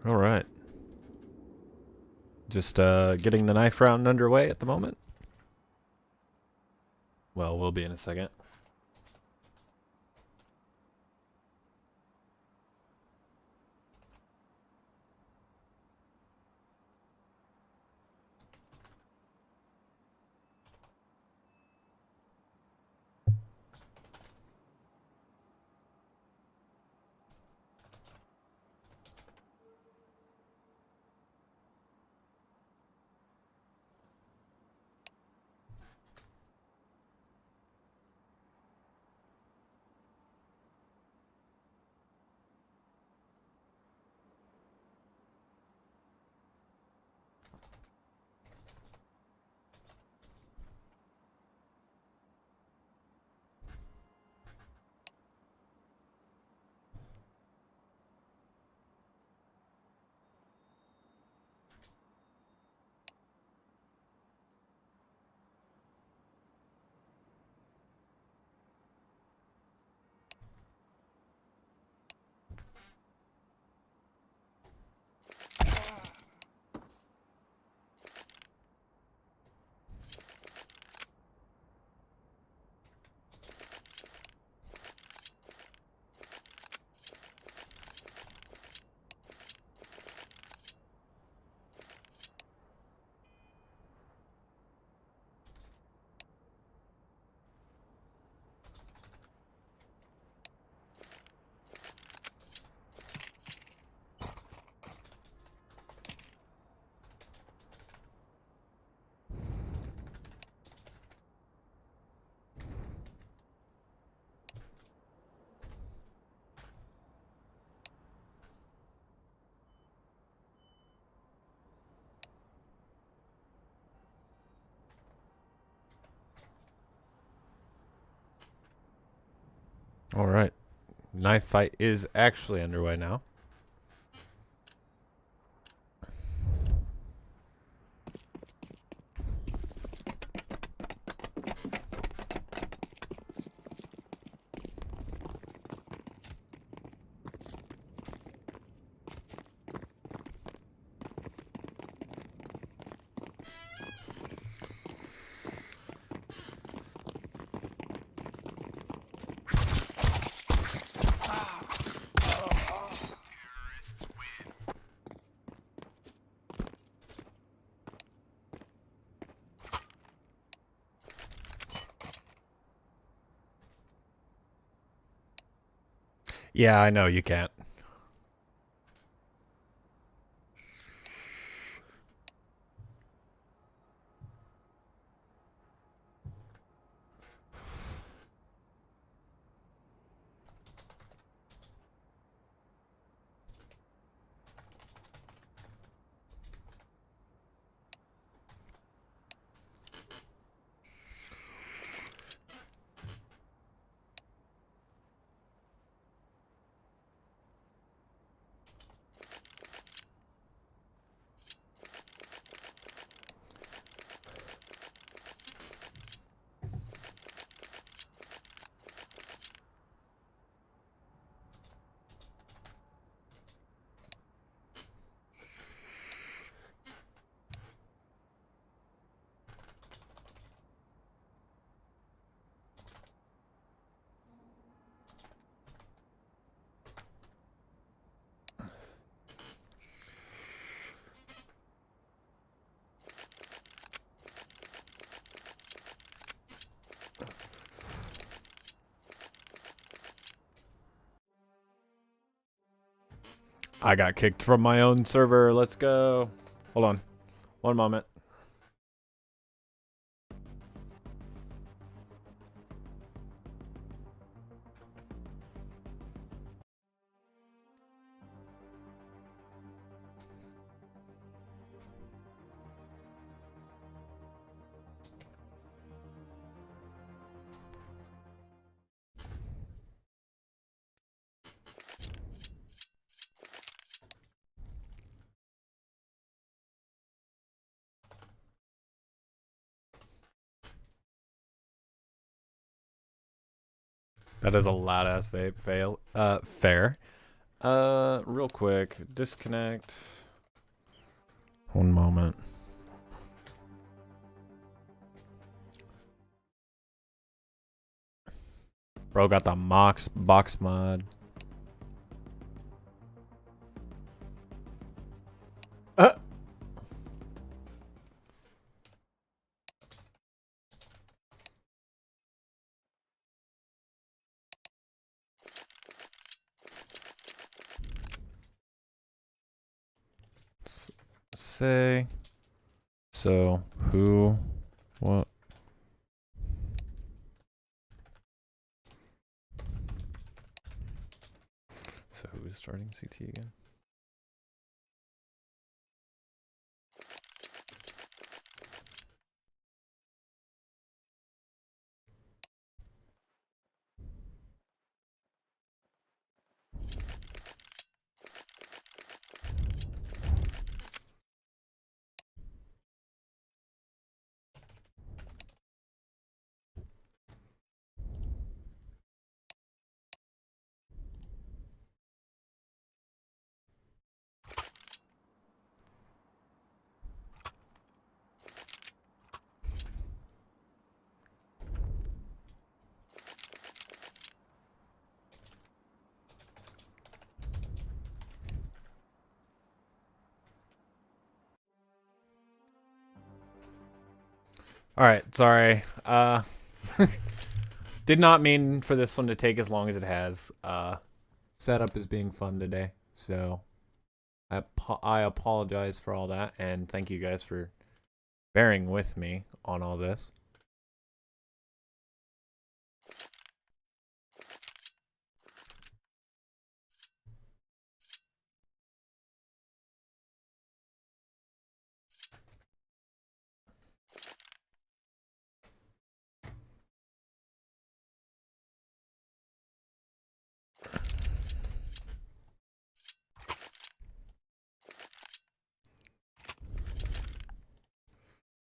All right. Just getting the knife round underway at the moment. Well, we'll be in a second. All right. Knife fight is actually underway now. Yeah, I know you can't. I got kicked from my own server. Let's go. Hold on. One moment. That is a loud ass vape fail. Fair. Real quick, disconnect. One moment. Bro got the box mod. Say so who what so who's starting CT again? All right, sorry. Did not mean for this one to take as long as it has. Setup is being fun today, so I apologize for all that, and thank you guys for bearing with me on all this.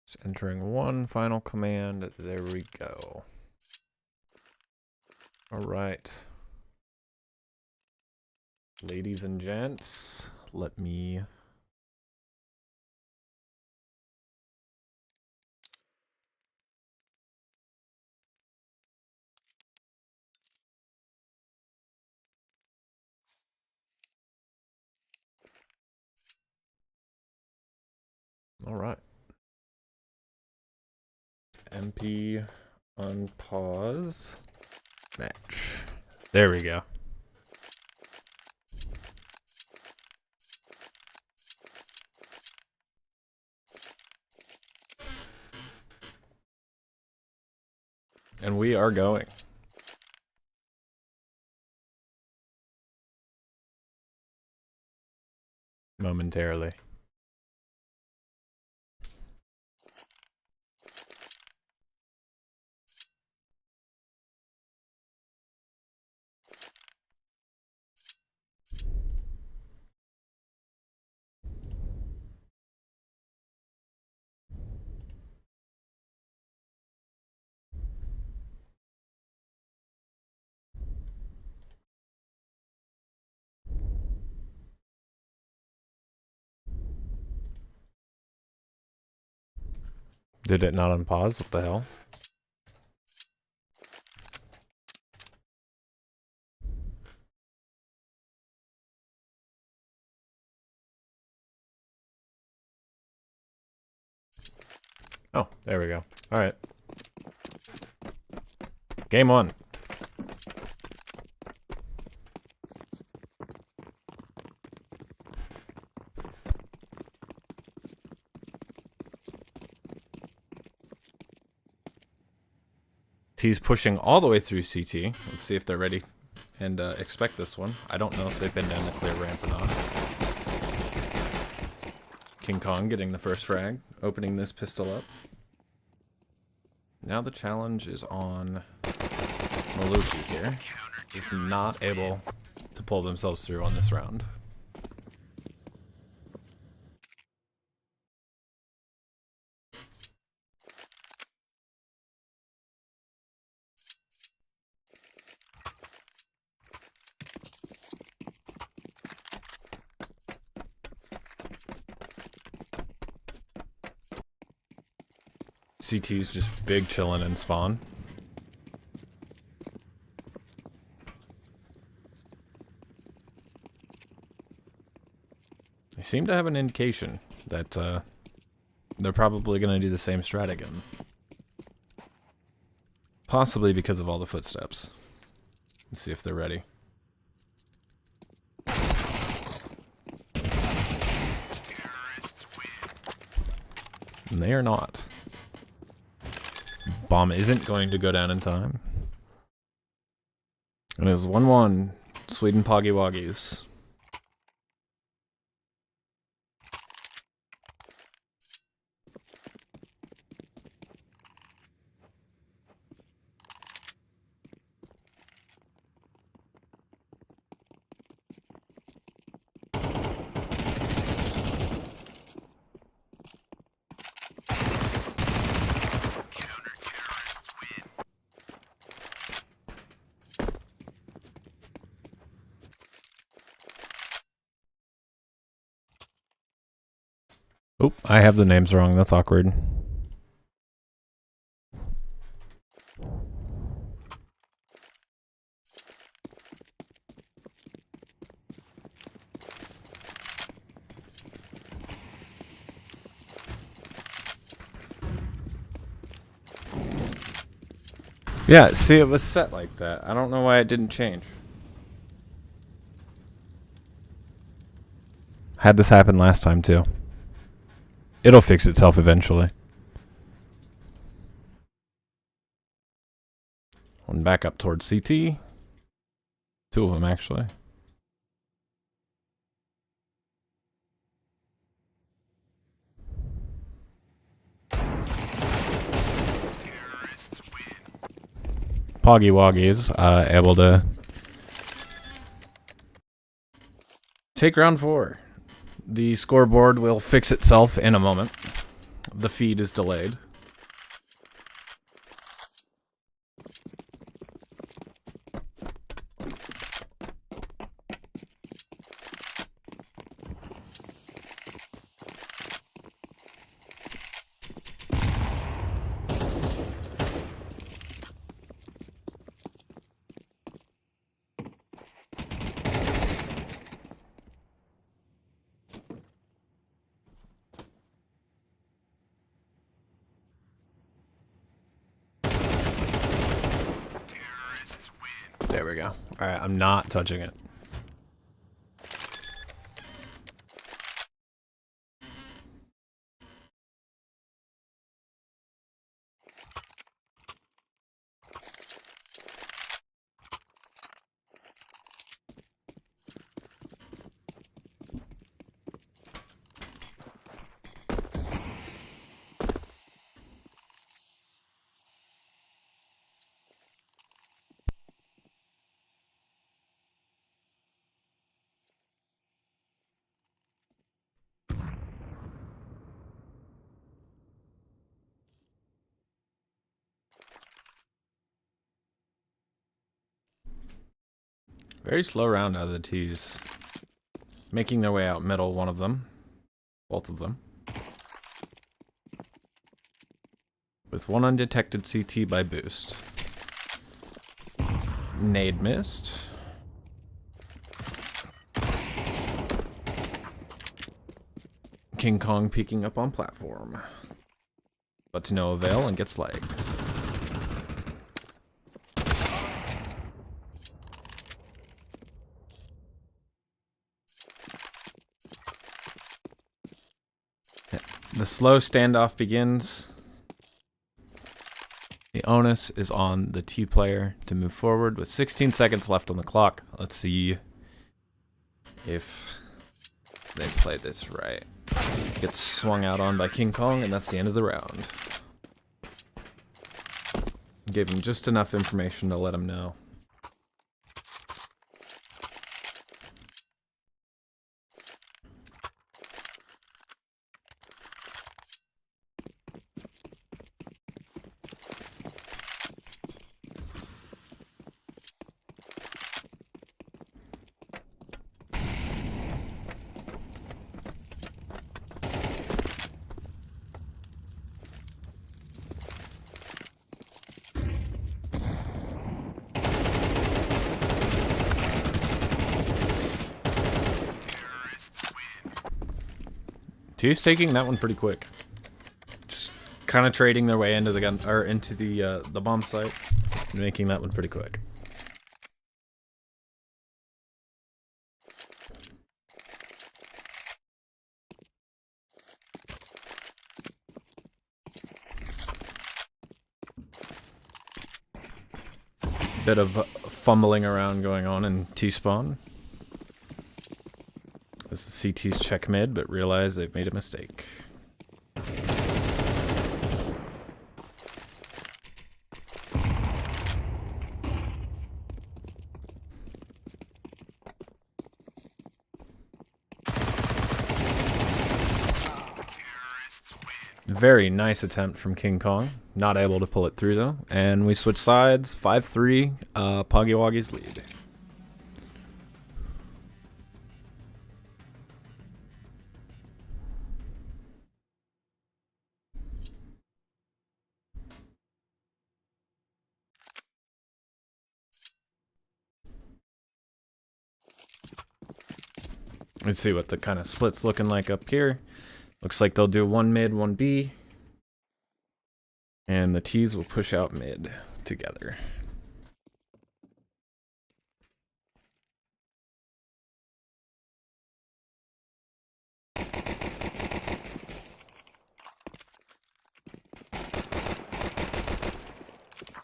Just entering one final command. There we go. All right. Ladies and gents, let me... All right. MP unpause match. There we go. And we are going. Momentarily. Did it not unpause? What the hell? Oh, there we go. All right. Game on. T's pushing all the way through CT. Let's see if they're ready and expect this one. I don't know if they've been down the clear ramp or not. King Kong getting the first frag, opening this pistol up. Now the challenge is on Maluki here. He's not able to pull themselves through on this round. CT's just big chillin' in spawn. They seem to have an indication that they're probably going to do the same strat again. Possibly because of all the footsteps. Let's see if they're ready. And they are not. Bomb isn't going to go down in time. It is 1-1. Sweden Poggie Woggies. Oh, I have the names wrong. That's awkward. Yeah, see, it was set like that. I don't know why it didn't change. Had this happen last time, too. It'll fix itself eventually. One back up towards CT. Two of them, actually. Poggie Woggies able to take round 4. The scoreboard will fix itself in a moment. The feed is delayed. There we go. Alright, I'm not touching it. Very slow round out of the T's. Making their way out middle, one of them. Both of them. With one undetected CT by boost. Nade missed. King Kong peeking up on platform. But to no avail and gets lagged. The slow standoff begins. The onus is on the T player to move forward with 16 seconds left on the clock. Let's see if they play this right. Gets swung out on by King Kong, and that's the end of the round. Gave him just enough information to let him know. T's taking that one pretty quick. Just kind of trading their way into the gun or into the bomb site, and making that one pretty quick. Bit of fumbling around going on in T-spawn. As the CTs check mid, but realize they've made a mistake. Very nice attempt from King Kong. Not able to pull it through though. And we switch sides. 5-3. Poggie Woggies lead. Let's see what the kind of split's looking like up here. Looks like they'll do one mid, one B. And the T's will push out mid together.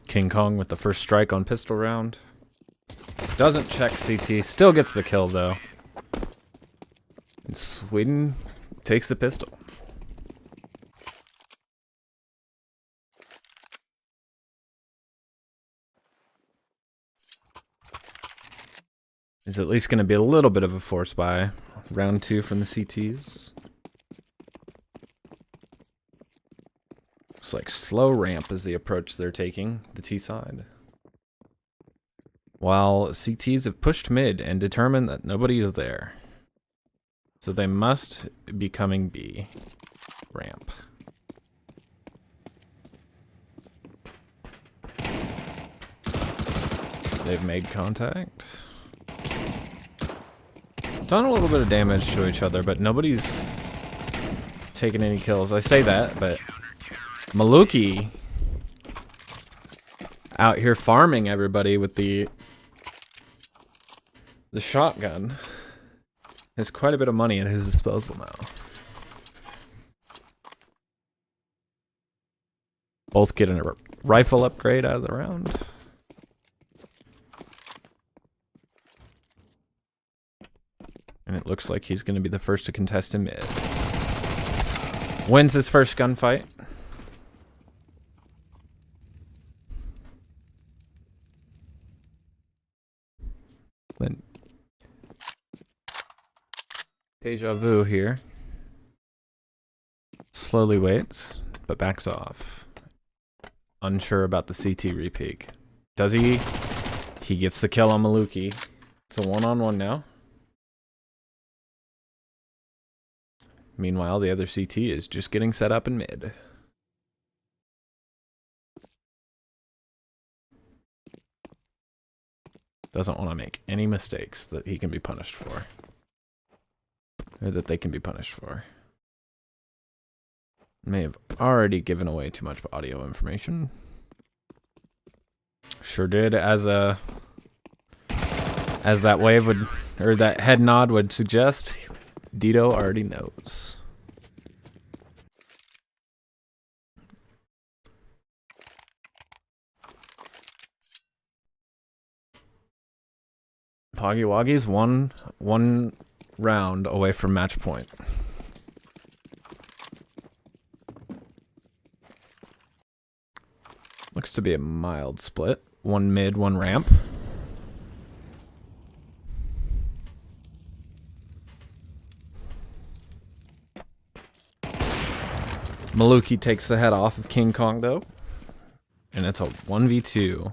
King Kong with the first strike on pistol round. Doesn't check CT. Still gets the kill though. And Sweden takes the pistol. There's at least going to be a little bit of a force buy. Round 2 from the CTs. Looks like slow ramp is the approach they're taking, the T side. While CTs have pushed mid and determined that nobody is there. So they must be coming B. Ramp. They've made contact. Done a little bit of damage to each other, but nobody's taking any kills. I say that, but Maluki out here farming everybody with the shotgun. Has quite a bit of money at his disposal now. Both getting a rifle upgrade out of the round. And it looks like he's going to be the first to contest in mid. Wins his first gunfight. Then Deja vu here. Slowly waits, but backs off. Unsure about the CT repeak. Does he? He gets the kill on Maluki. It's a one-on-one now. Meanwhile, the other CT is just getting set up in mid. Doesn't want to make any mistakes that he can be punished for. Or that they can be punished for. May have already given away too much audio information. Sure did, as that wave would, or that head nod would suggest. Dito already knows. Poggie Woggies one round away from match point. Looks to be a mild split. One mid, one ramp. Maluki takes the head off of King Kong though. And it's a 1v2.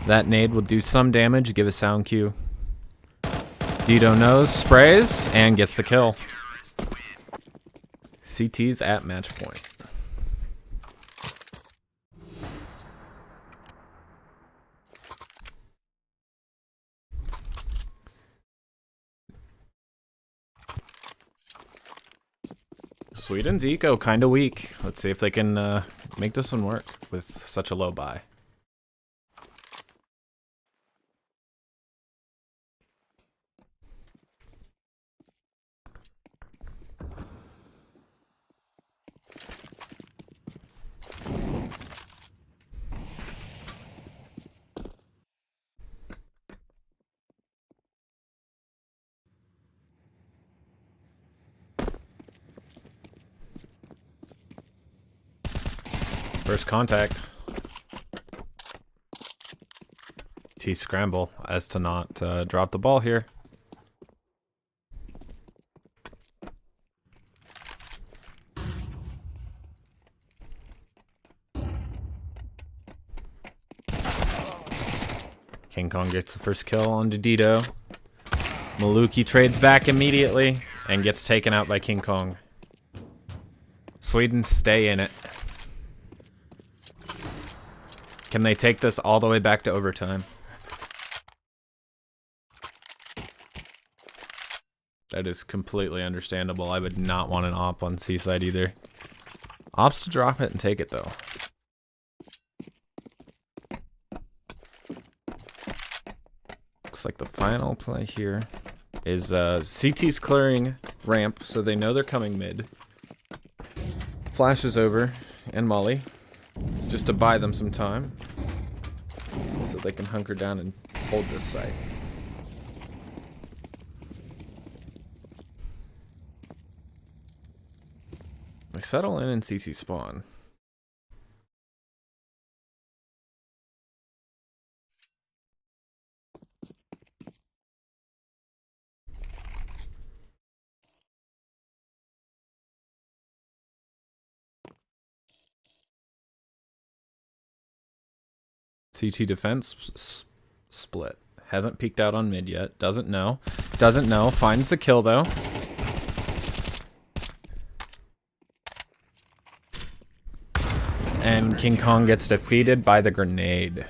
That nade will do some damage, give a sound cue. Dito knows, sprays, and gets the kill. CT's at match point. Sweden's eco kind of weak. Let's see if they can make this one work with such a low buy. First contact. T scramble as to not drop the ball here. King Kong gets the first kill on Didito. Maluki trades back immediately and gets taken out by King Kong. Sweden stay in it. Can they take this all the way back to overtime? That is completely understandable. I would not want an op on Seaside either. Opts to drop it and take it though. Looks like the final play here is CT's clearing ramp, so they know they're coming mid. Flashes over and Molly, just to buy them some time, so they can hunker down and hold this site. They settle in CT spawn. CT defense split. Hasn't peeked out on mid yet. Doesn't know. Doesn't know. Finds the kill though. And King Kong gets defeated by the grenade.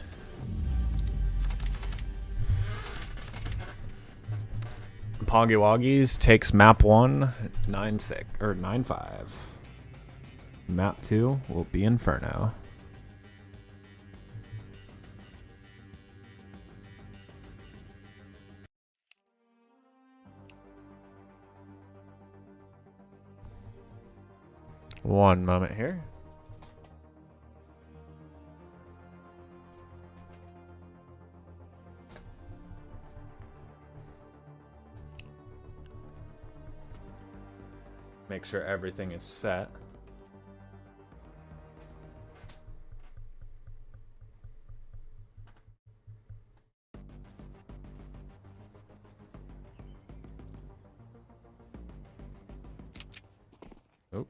Poggie Woggies takes map 1, 9-6 or 9-5. Map 2 will be Inferno. One moment here. Make sure everything is set. Oh.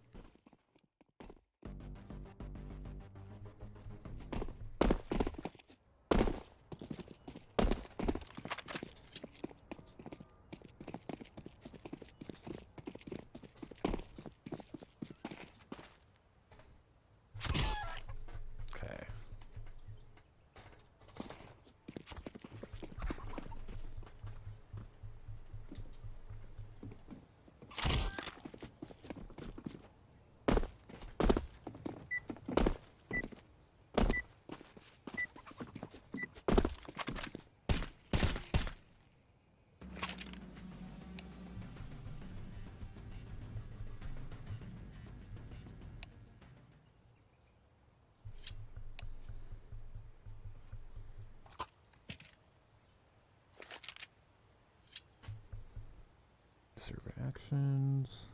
Server actions.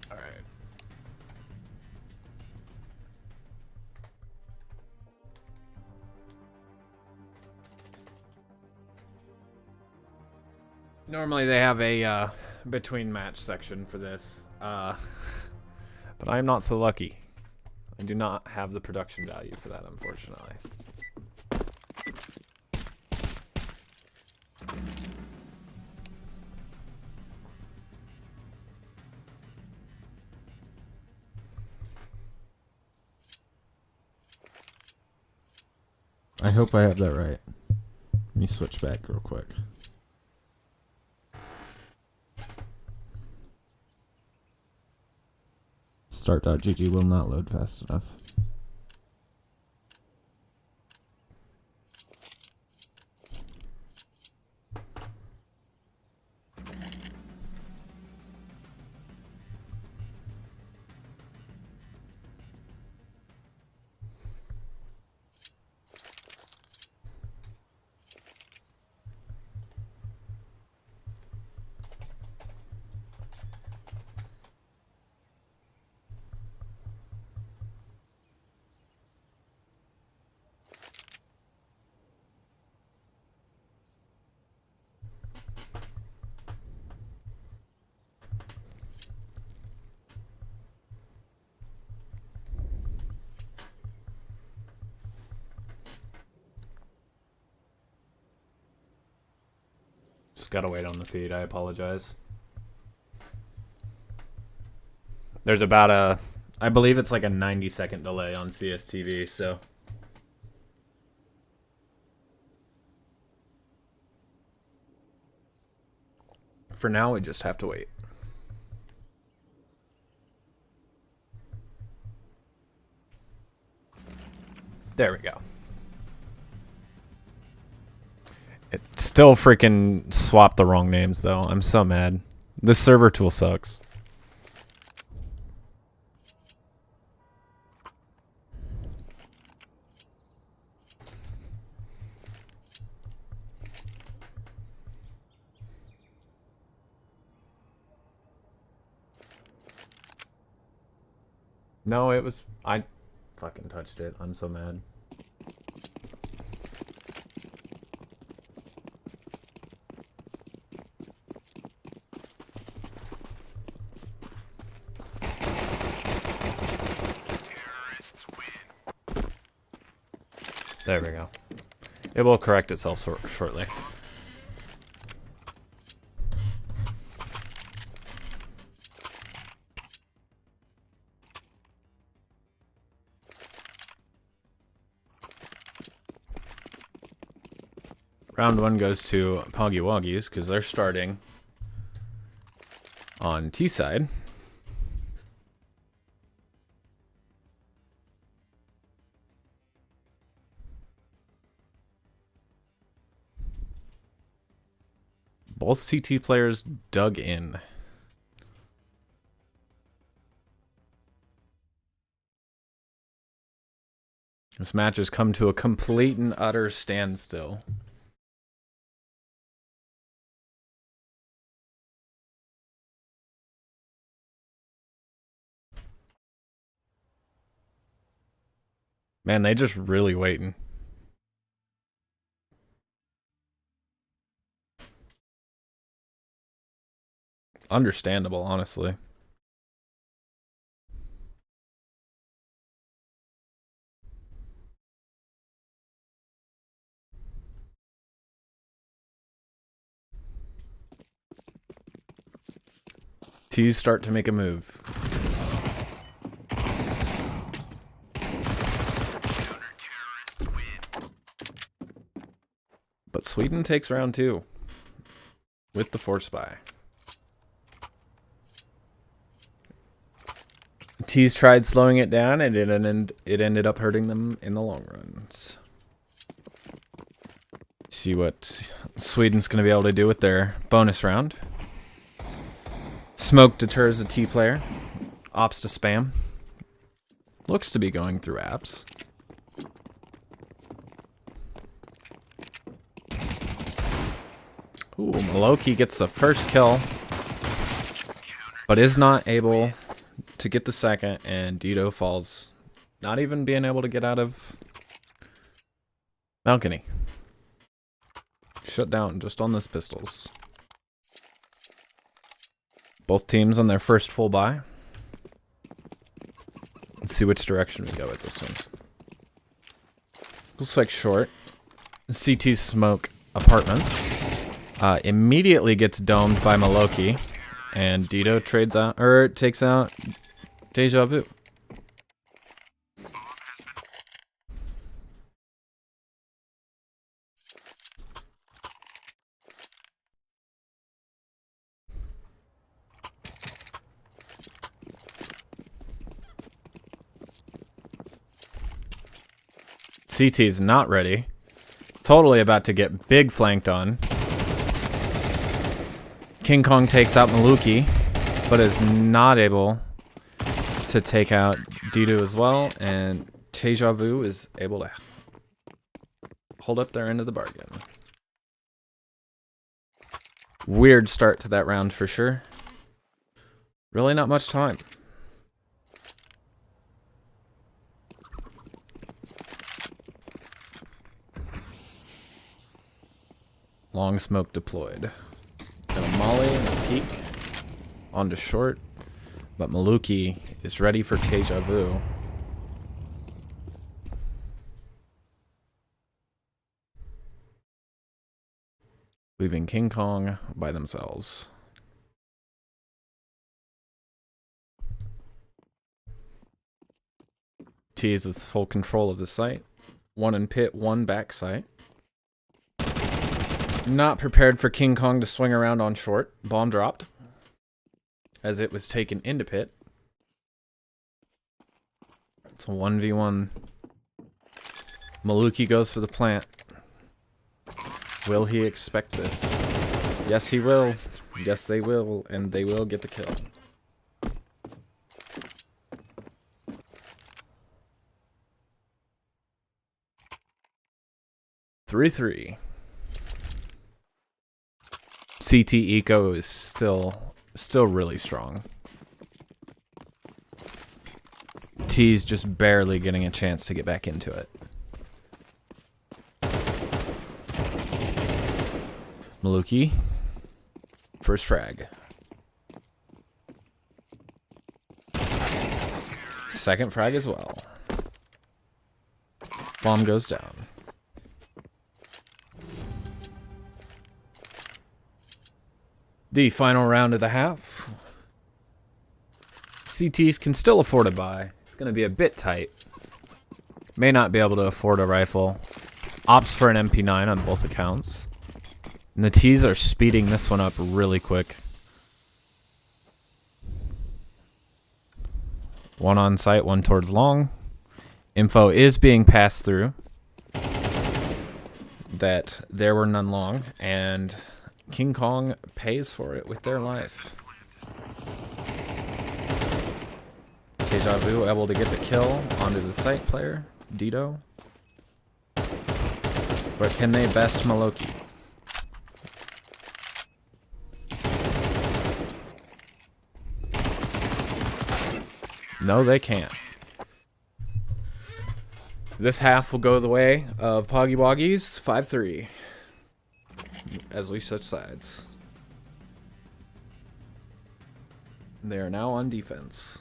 All right. Normally they have a between match section for this, but I am not so lucky. I do not have the production value for that, unfortunately. I hope I have that right. Let me switch back real quick. Start.gg will not load fast enough. Just gotta wait on the feed. I apologize. There's about a, I believe it's like a 90-second delay on CSTV, so. For now, we just have to wait. There we go. It still freaking swapped the wrong names, though. I'm so mad. This server tool sucks. No, it was... I fucking touched it. I'm so mad. There we go. It will correct itself shortly. Round one goes to Poggie Woggies because they're starting on T side. Both CT players dug in. This match has come to a complete and utter standstill. Man, they just really waiting. Understandable, honestly. T's start to make a move. But Sweden takes round two with the force buy. T's tried slowing it down, and it ended up hurting them in the long runs. See what Sweden's going to be able to do with their bonus round. Smoke deters a T player. Ops to spam. Looks to be going through apps. Ooh, Maloki gets the first kill, but is not able to get the second, and Dito falls, not even being able to get out of balcony. Shut down just on those pistols. Both teams on their first full buy. Let's see which direction we go with this one. Looks like short. CT smoke apartments. Immediately gets domed by Maloki, and Dito trades out, or takes out Deja Vu. CT's not ready. Totally about to get big flanked on. King Kong takes out Maluki, but is not able to take out Dido as well, and Deja Vu is able to hold up their end of the bargain. Weird start to that round for sure. Really not much time. Long smoke deployed. Got a molly and a peek onto short, but Maluki is ready for Deja Vu. Leaving King Kong by themselves. T is with full control of the site. One in pit, one back site. Not prepared for King Kong to swing around on short. Bomb dropped as it was taken into pit. It's a 1v1. Maluki goes for the plant. Will he expect this? Yes, he will. Yes, they will. And they will get the kill. Three. CT Eco is still really strong. T's just barely getting a chance to get back into it. Maluki. First frag. Second frag as well. Bomb goes down. The final round of the half. CTs can still afford a buy. It's going to be a bit tight. May not be able to afford a rifle. Opts for an MP9 on both accounts. And the T's are speeding this one up really quick. One on site, one towards long. Info is being passed through that there were none long, and King Kong pays for it with their life. Deja Vu able to get the kill onto the site player, Dido. But can they best Maluki? No, they can't. This half will go the way of Poggie Woggies, 5-3. As we switch sides. They are now on defense.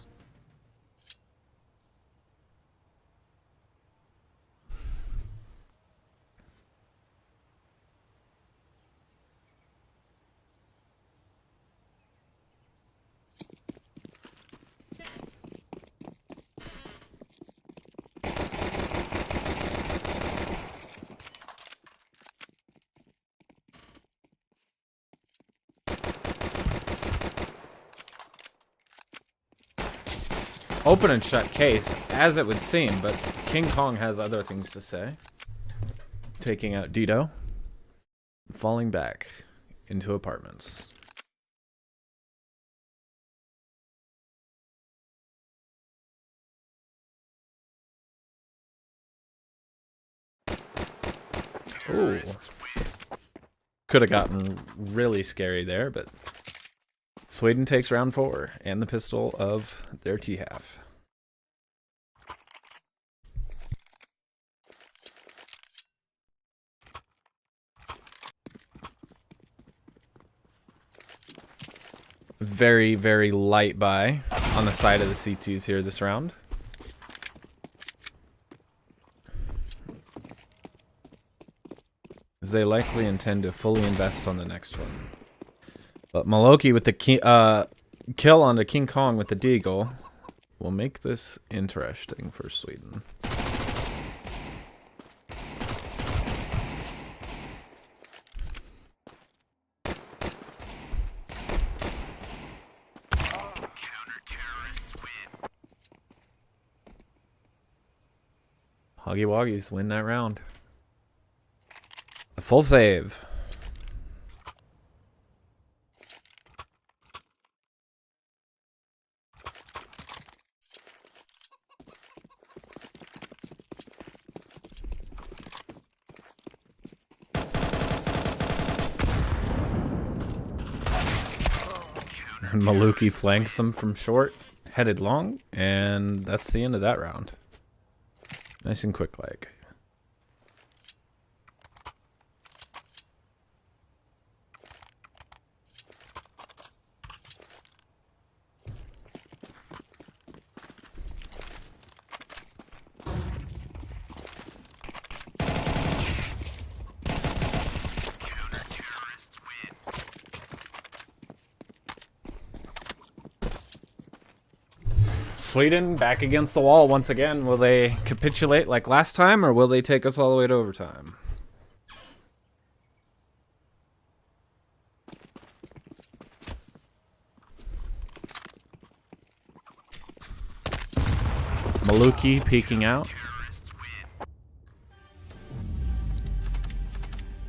Open and shut case, as it would seem, but King Kong has other things to say. Taking out Dido. Falling back into apartments. Ooh. Could have gotten really scary there, but Sweden takes round 4 and the pistol of their T-half. Very, very light buy on the side of the CTs here this round. As they likely intend to fully invest on the next one. But Maluki with the kill onto King Kong with the Deagle will make this interesting for Sweden. Poggie Woggies win that round. A full save. And Maluki flanks them from short, headed long, and that's the end of that round. Nice and quick like. Sweden back against the wall once again. Will they capitulate like last time, or will they take us all the way to overtime? Maluki peeking out.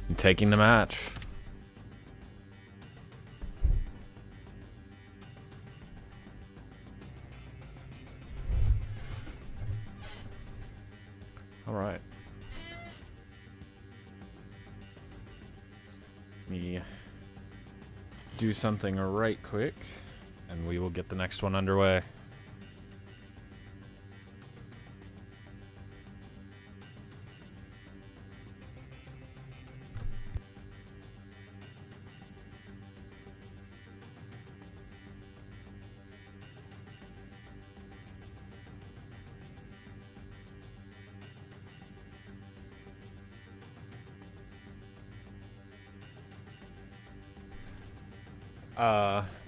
And taking the match. All right. Let me do something right quick, and we will get the next one underway.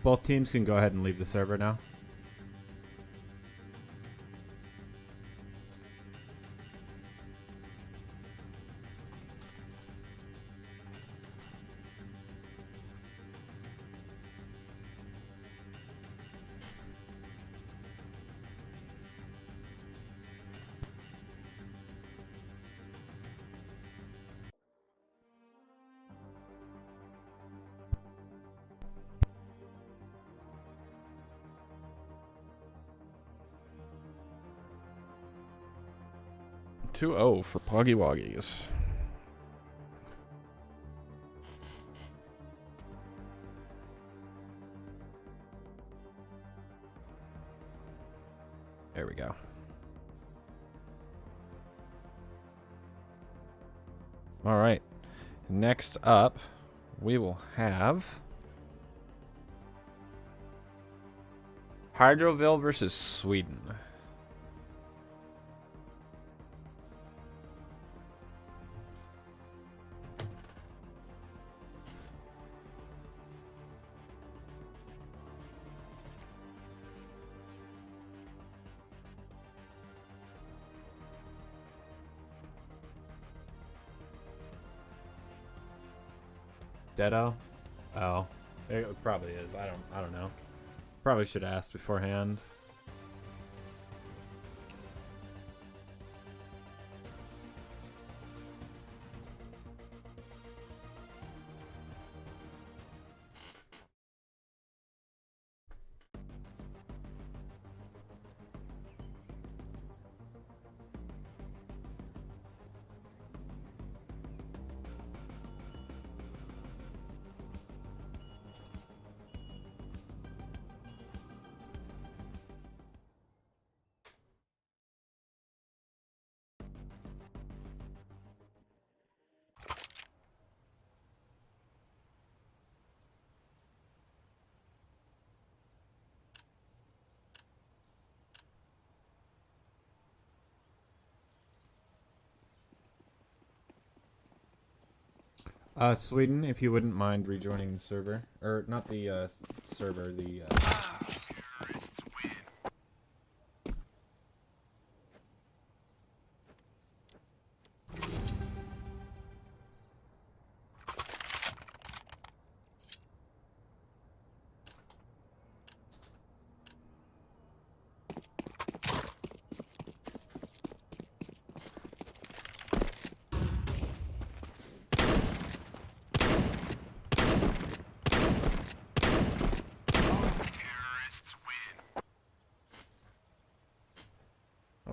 Both teams can go ahead and leave the server now. Two-0 for Poggie Woggies. There we go. All right. Next up, we will have Hydroville versus Sweden. Deado? Oh, it probably is. I don't know. Probably should have asked beforehand. Sweden, if you wouldn't mind rejoining the server. Or, not the, server, the,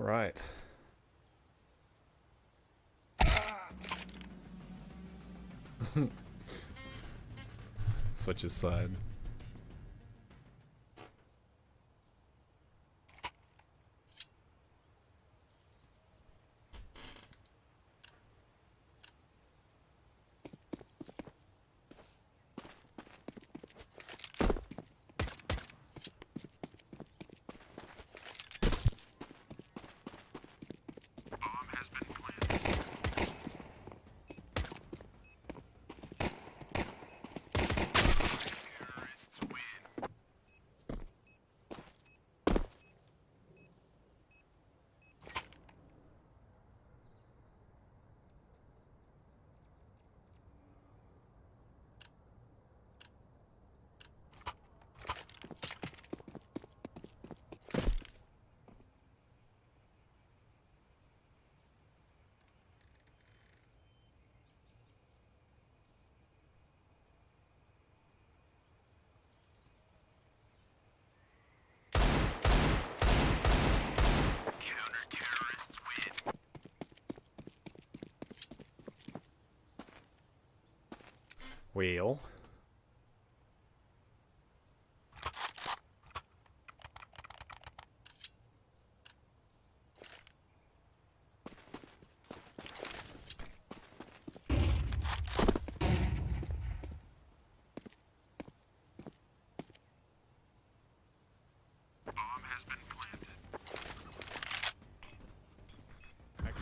right. Switch his side. Wheel.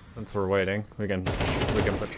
Since we're waiting, we can put.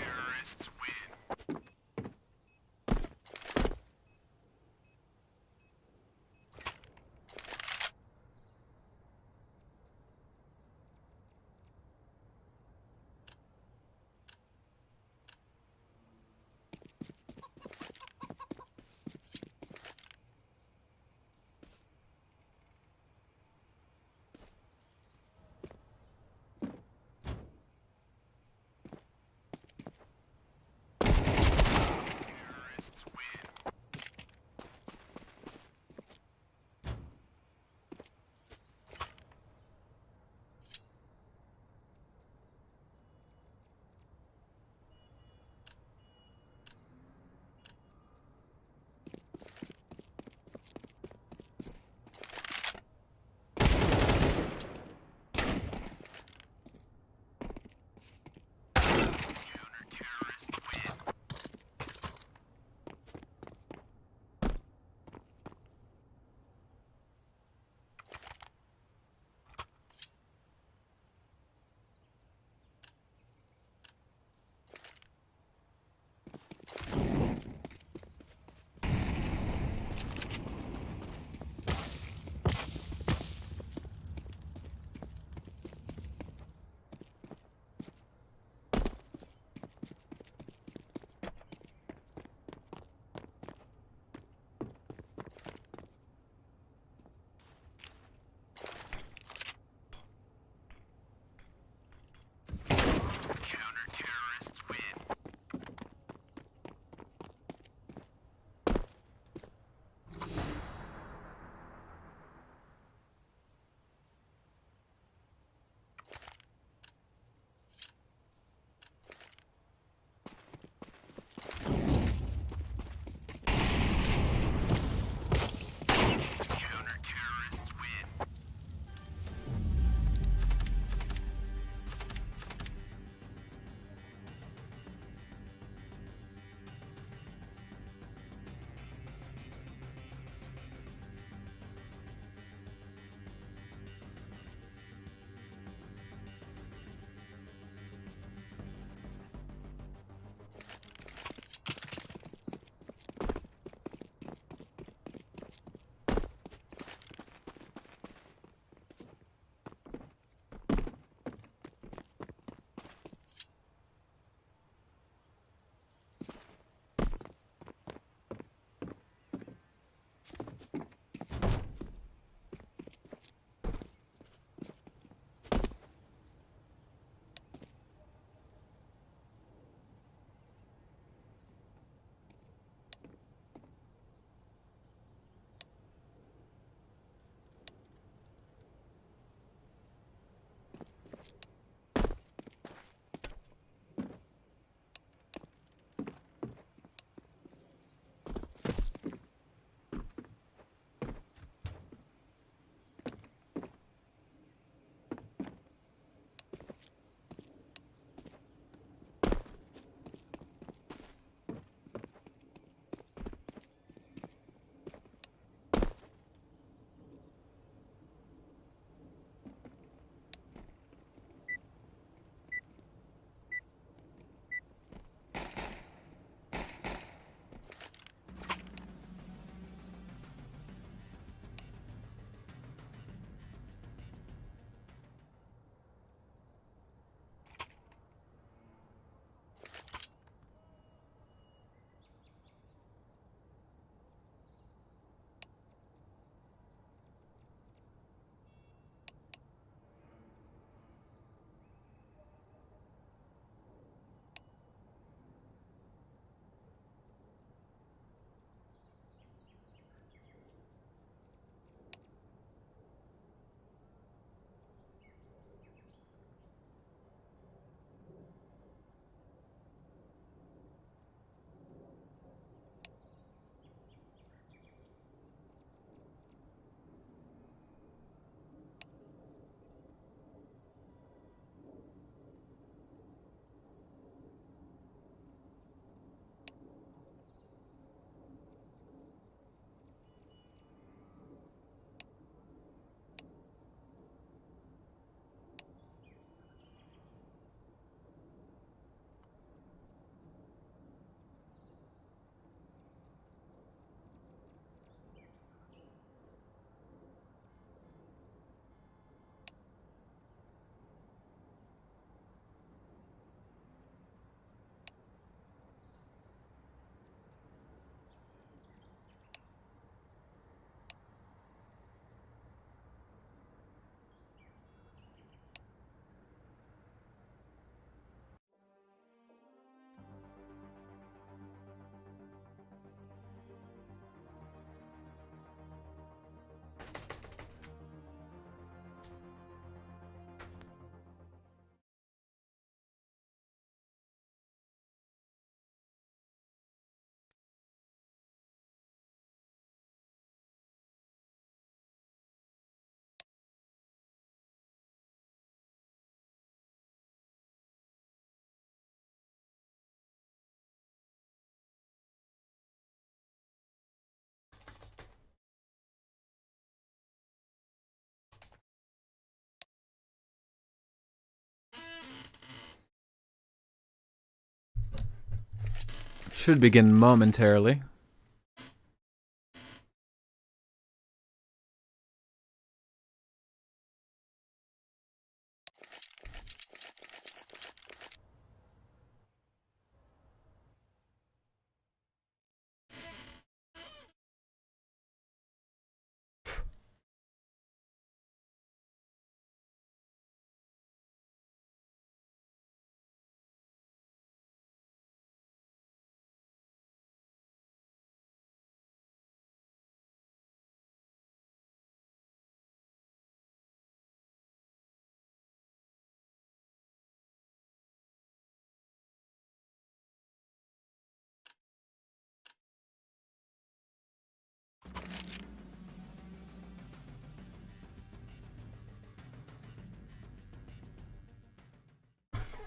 Should begin momentarily.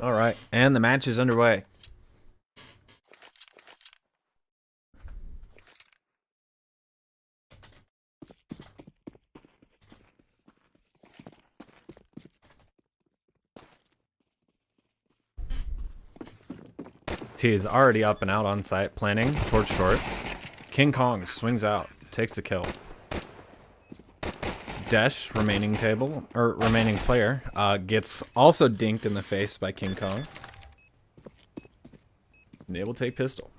All right, and the match is underway. T is already up and out on site, planning towards short. King Kong swings out, takes the kill. Desh, remaining player, gets also dinked in the face by King Kong. And they will take pistol.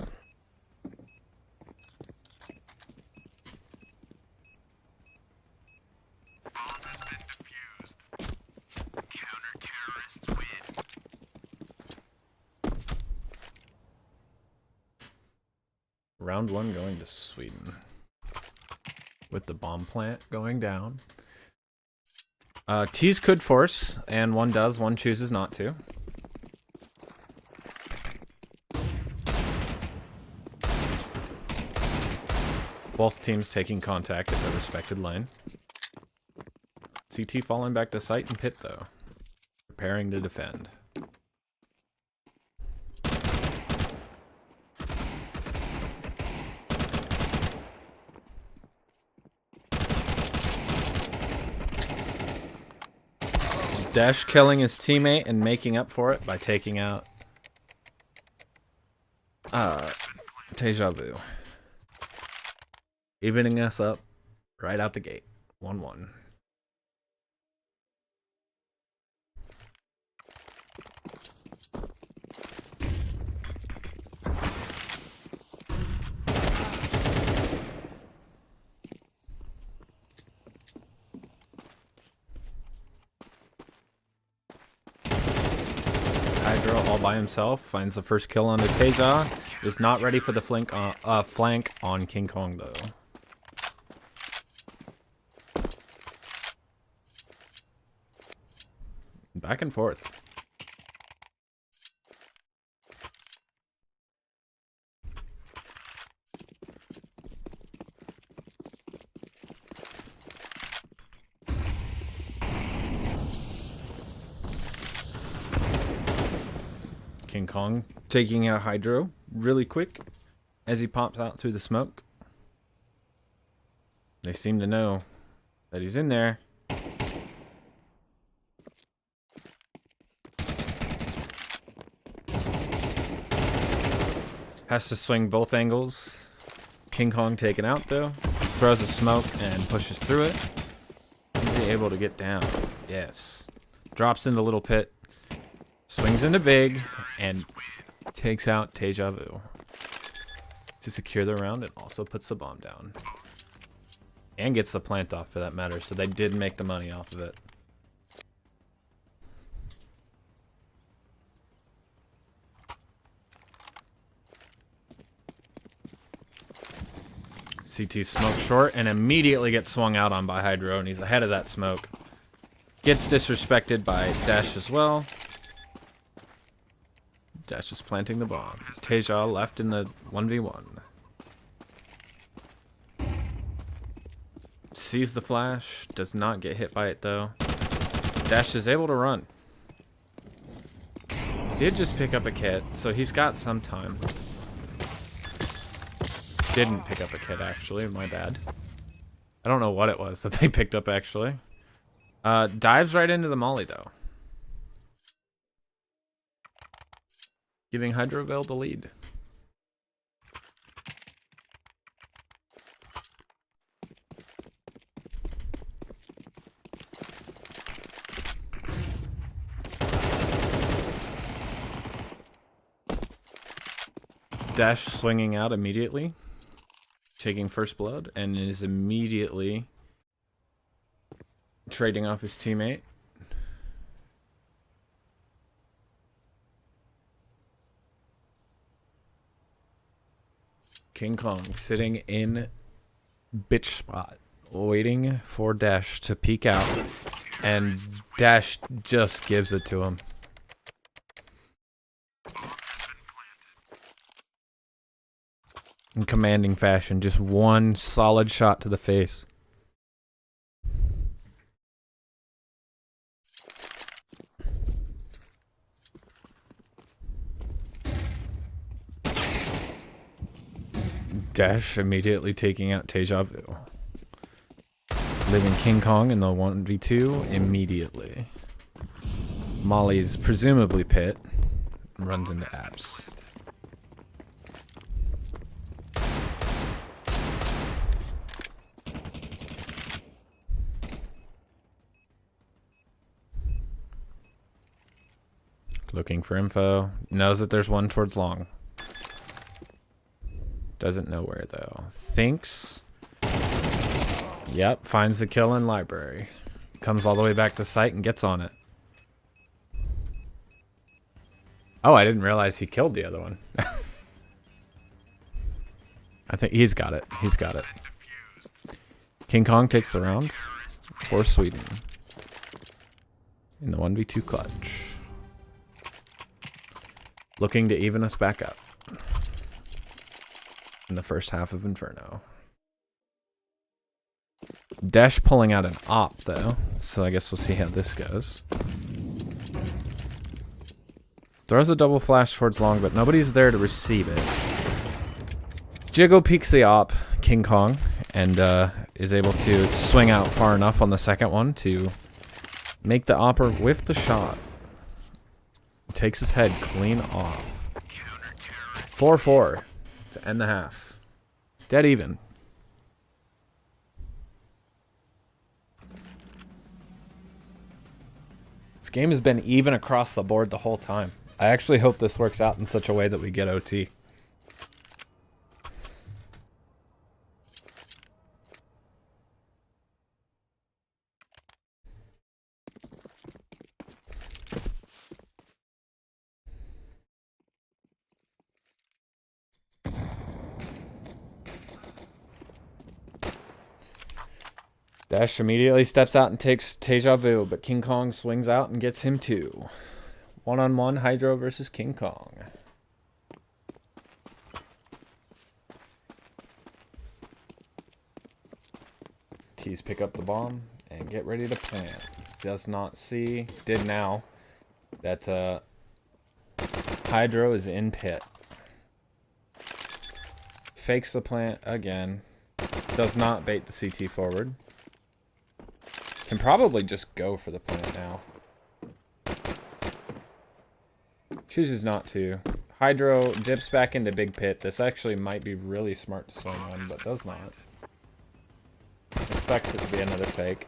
Round one going to Sweden. With the bomb plant going down. T's could force, and one does, one chooses not to. Both teams taking contact at their respected lane. CT falling back to site and pit though. Preparing to defend. Dash killing his teammate and making up for it by taking out Deja Vu. Evening us up right out the gate. 1-1. Hydro all by himself finds the first kill on Teja. Is not ready for the flank on King Kong though. Back and forth. King Kong taking out Hydro really quick as he pops out through the smoke. They seem to know that he's in there. Has to swing both angles. King Kong taken out though. Throws a smoke and pushes through it. Is he able to get down? Yes. Drops into little pit. Swings into big and takes out Deja Vu. To secure the round, it also puts the bomb down. And gets the plant off for that matter, so they did make the money off of it. CT smoke short and immediately gets swung out on by Hydro, and he's ahead of that smoke. Gets disrespected by Dash as well. Dash is planting the bomb. Teja left in the 1v1. Sees the flash, does not get hit by it though. Dash is able to run. Did just pick up a kit, so he's got some time. Didn't pick up a kit actually, my bad. I don't know what it was that they picked up actually. Dives right into the molly though. Giving hydroville the lead. Dash swinging out immediately, taking first blood, and is immediately trading off his teammate. King Kong sitting in bitch spot, waiting for Dash to peek out, and Dash just gives it to him. In commanding fashion, just one solid shot to the face. Dash immediately taking out Deja Vu. Leaving King Kong in the 1v2 immediately. Molly's presumably pit. Runs into apps. Looking for info. Knows that there's one towards long. Doesn't know where though. Thinks. Yep, finds the kill in library. Comes all the way back to site and gets on it. Oh, I didn't realize he killed the other one. I think he's got it. He's got it. King Kong takes the round for Sweden. In the 1v2 clutch. Looking to even us back up. In the first half of Inferno. Dash pulling out an op though, so I guess we'll see how this goes. Throws a double flash towards long, but nobody's there to receive it. Jiggle peeks the op, King Kong, and is able to swing out far enough on the second one to make the opper whiff the shot. Takes his head clean off. 4-4 to end the half. Dead even. This game has been even across the board the whole time. I actually hope this works out in such a way that we get OT. Dash immediately steps out and takes Deja Vu, but King Kong swings out and gets him too. One-on-one Hydro versus King Kong. T's pick up the bomb and get ready to plant. Does not see, did now, that Hydro is in pit. Fakes the plant again. Does not bait the CT forward. Can probably just go for the plant now. Chooses not to. Hydro dips back into big pit. This actually might be really smart to swing on, but does not. Expects it to be another fake.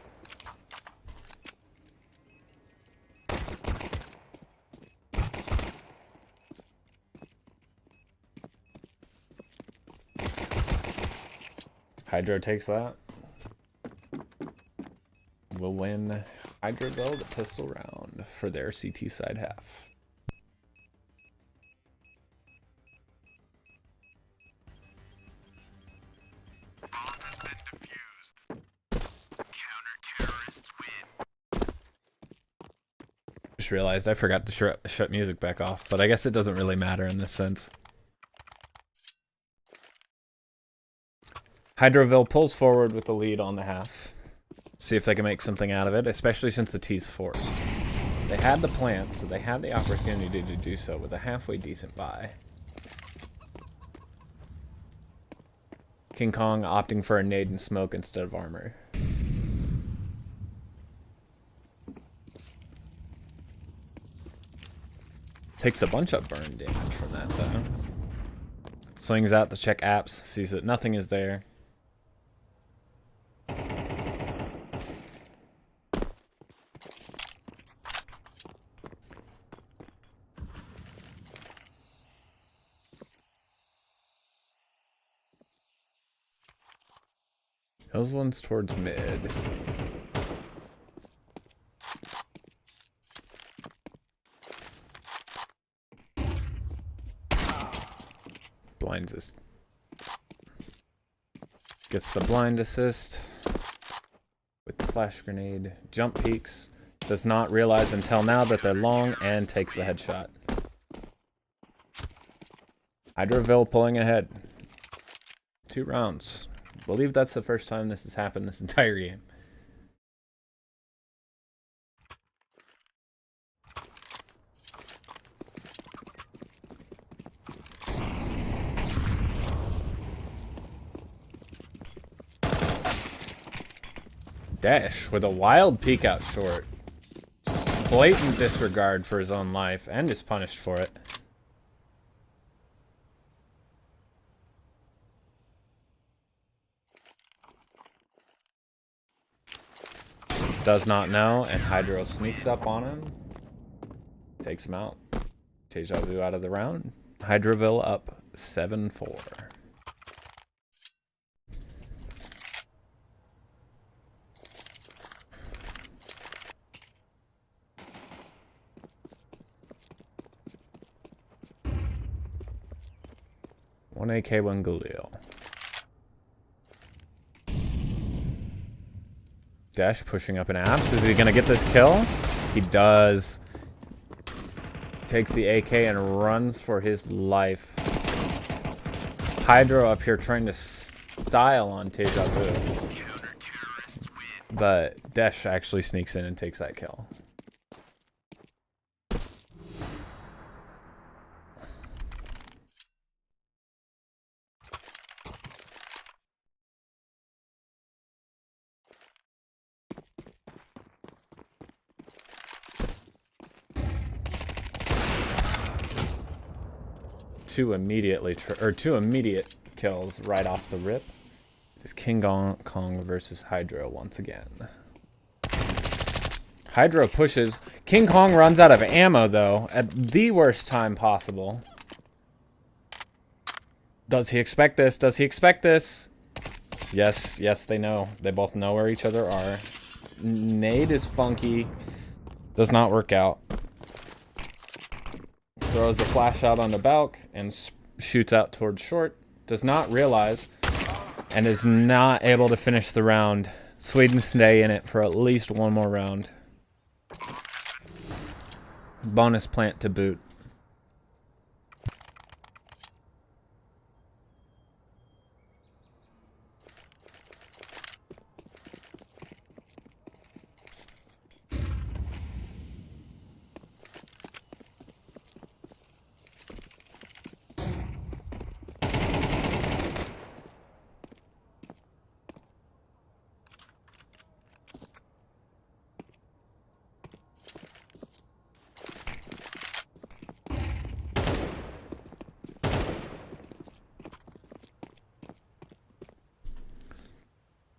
Hydro takes that. Will win hydroville the pistol round for their CT side half. Just realized I forgot to shut music back off, but I guess it doesn't really matter in this sense. Hydroville pulls forward with the lead on the half. See if they can make something out of it, especially since the T's forced. They had the plant, so they had the opportunity to do so with a halfway decent buy. King Kong opting for a nade and smoke instead of armor. Takes a bunch of burn damage from that though. Swings out to check apps, sees that nothing is there. Those ones towards mid. Blinds us. Gets the blind assist with the flash grenade. Jump peeks. Does not realize until now that they're long and takes the headshot. Hydroville pulling ahead. 2 rounds. I believe that's the first time this has happened this entire game. Dash with a wild peek out short. Blatant disregard for his own life and is punished for it. Does not know, and Hydro sneaks up on him. Takes him out. Deja vu out of the round. Hydroville up 7-4. One AK, 1 Galil. Dash pushing up an abs. Is he gonna get this kill? He does. Takes the AK and runs for his life. Hydro up here trying to style on Deja Vu. But Dash actually sneaks in and takes that kill. Two immediate kills right off the rip. It's King Kong versus Hydro once again. Hydro pushes. King Kong runs out of ammo though at the worst time possible. Does he expect this? Does he expect this? Yes, yes, they know. They both know where each other are. Nade is funky. Does not work out. Throws the flash out on the balk and shoots out towards short. Does not realize and is not able to finish the round. Sweden stay in it for at least one more round. Bonus plant to boot.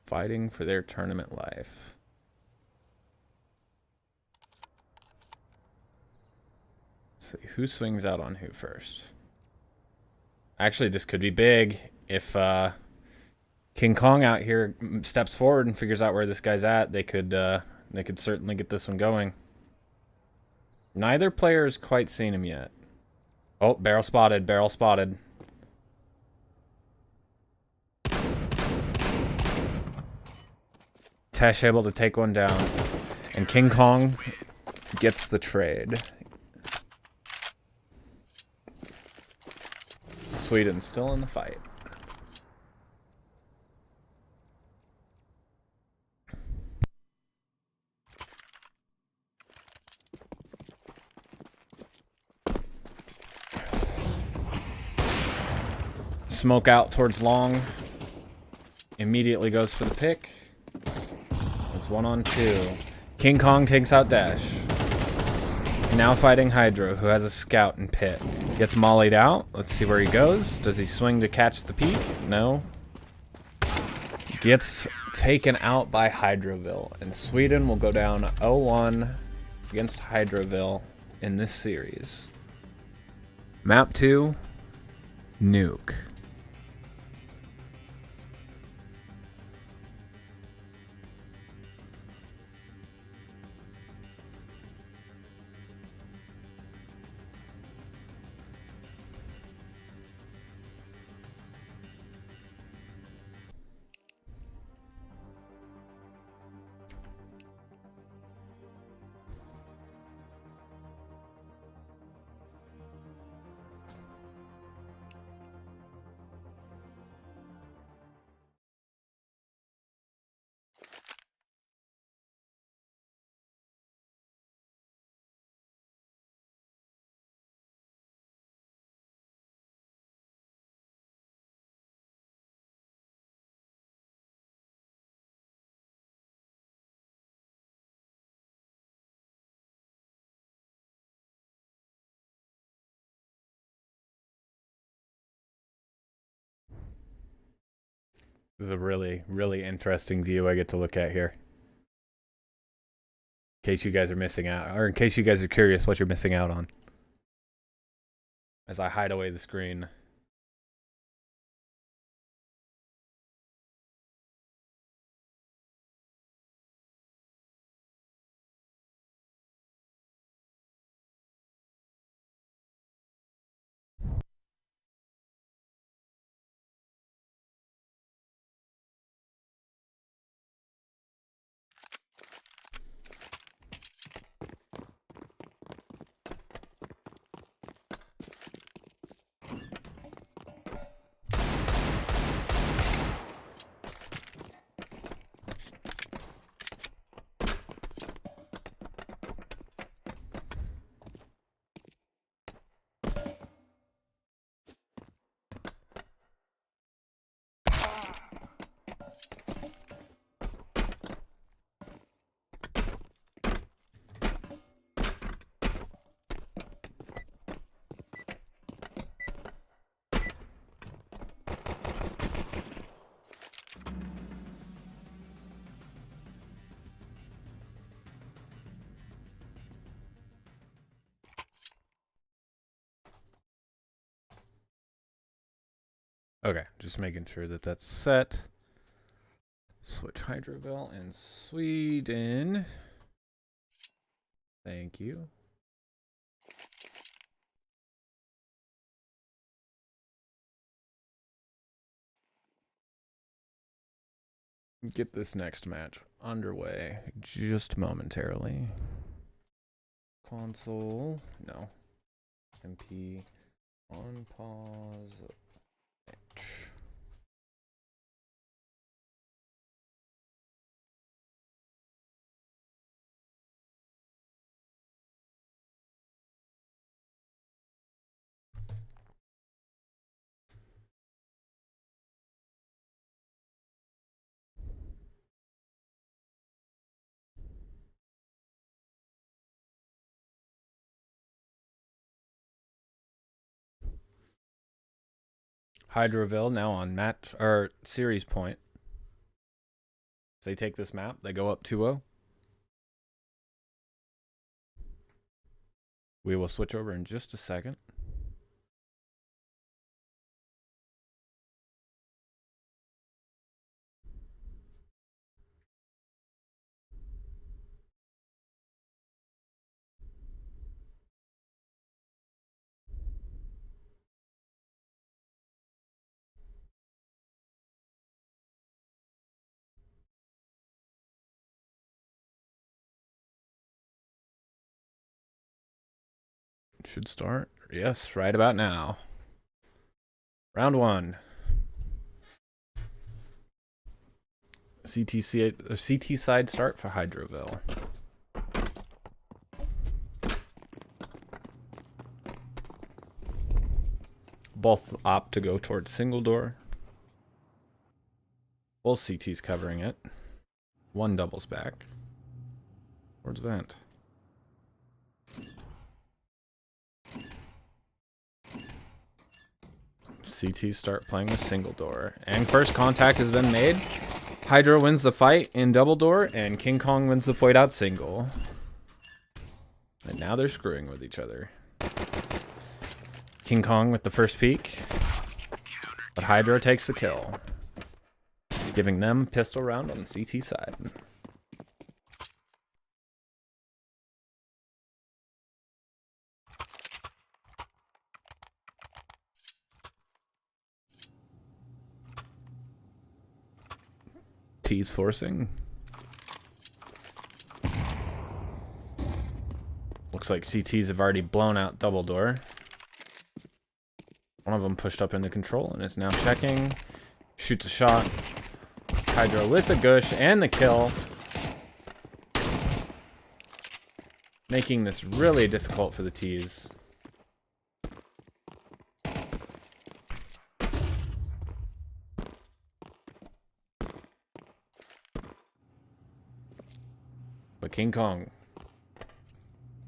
Fighting for their tournament life. Let's see who swings out on who first. Actually, this could be big if King Kong out here steps forward and figures out where this guy's at. They could certainly get this one going. Neither player has quite seen him yet. Oh, barrel spotted, barrel spotted. Tesh able to take one down. And King Kong gets the trade. Sweden still in the fight. Smoke out towards long. Immediately goes for the pick. It's 1-on-2. King Kong takes out Dash. Now fighting Hydro, who has a scout and pit. Gets mollied out. Let's see where he goes. Does he swing to catch the peek? No. Gets taken out by Hydroville. And Sweden will go down 0-1 against Hydroville in this series. Map 2, Nuke. This is a really, really interesting view I get to look at here. In case you guys are missing out, or in case you guys are curious what you're missing out on. As I hide away the screen. Okay, just making sure that that's set. Switch hydroville and Sweden. Thank you. Get this next match underway just momentarily. Console, no. MP on pause. Match. Hydroville now on match or series point. If they take this map, they go up 2-0. We will switch over in just a second. Should start. Yes, right about now. Round 1. CT side start for Hydroville. Both opt to go towards single door. Both CTs covering it. One doubles back. Towards vent. CTs start playing with single door. And first contact has been made. Hydro wins the fight in double door, and King Kong wins the fight out single. And now they're screwing with each other. King Kong with the first peek. But Hydro takes the kill. Giving them pistol round on the CT side. T's forcing. Looks like CTs have already blown out double door. One of them pushed up into control and is now checking. Shoots a shot. Hydro with the gush and the kill. Making this really difficult for the T's. But King Kong,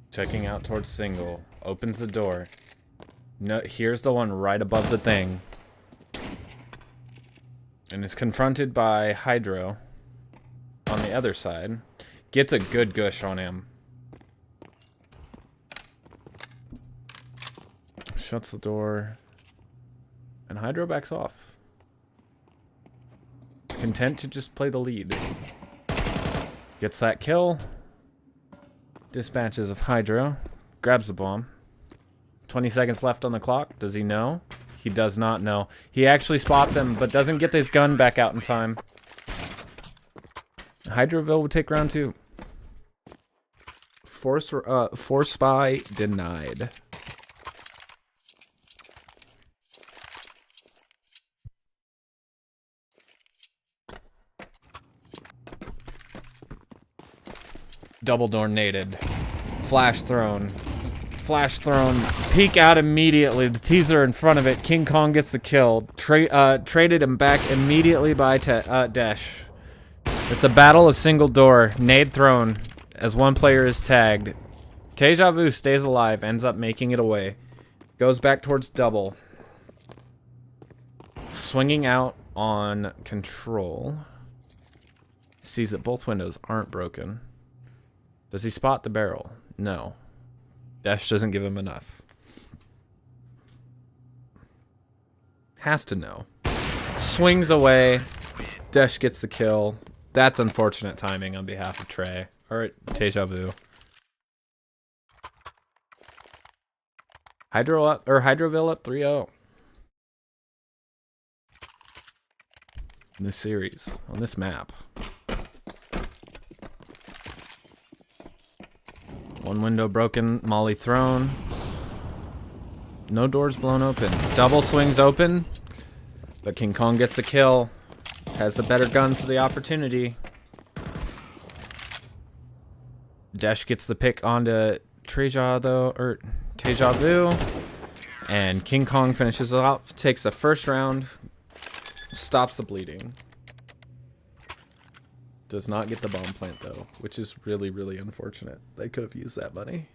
checking out towards single, opens the door. No, here's the one right above the thing. and is confronted by Hydro on the other side. Gets a good gush on him. Shuts the door. And Hydro backs off. Content to just play the lead. Gets that kill. Dispatches of Hydro. Grabs the bomb. 20 seconds left on the clock. Does he know? He does not know. He actually spots him, but doesn't get his gun back out in time. Hydroville would take round 2. Force spy denied. Double door naded. Flash thrown. Flash thrown. Peek out immediately. The teaser in front of it. King Kong gets the kill. Traded him back immediately by Dash. It's a battle of single door. Nade thrown as one player is tagged. Deja Vu stays alive. Ends up making it away. Goes back towards double. Swinging out on control. Sees that both windows aren't broken. Does he spot the barrel? No. Dash doesn't give him enough. Has to know. Swings away. Dash gets the kill. That's unfortunate timing on behalf of Trey. Or Deja Vu. Hydroville up 3-0. In this series. On this map. One window broken, molly thrown. No doors blown open. Double swings open, but King Kong gets the kill. Has the better gun for the opportunity. Dash gets the pick onto Treja though, or Deja Vu. And King Kong finishes it off, takes the first round, stops the bleeding. Does not get the bomb plant though, which is really, really unfortunate. They could have used that money.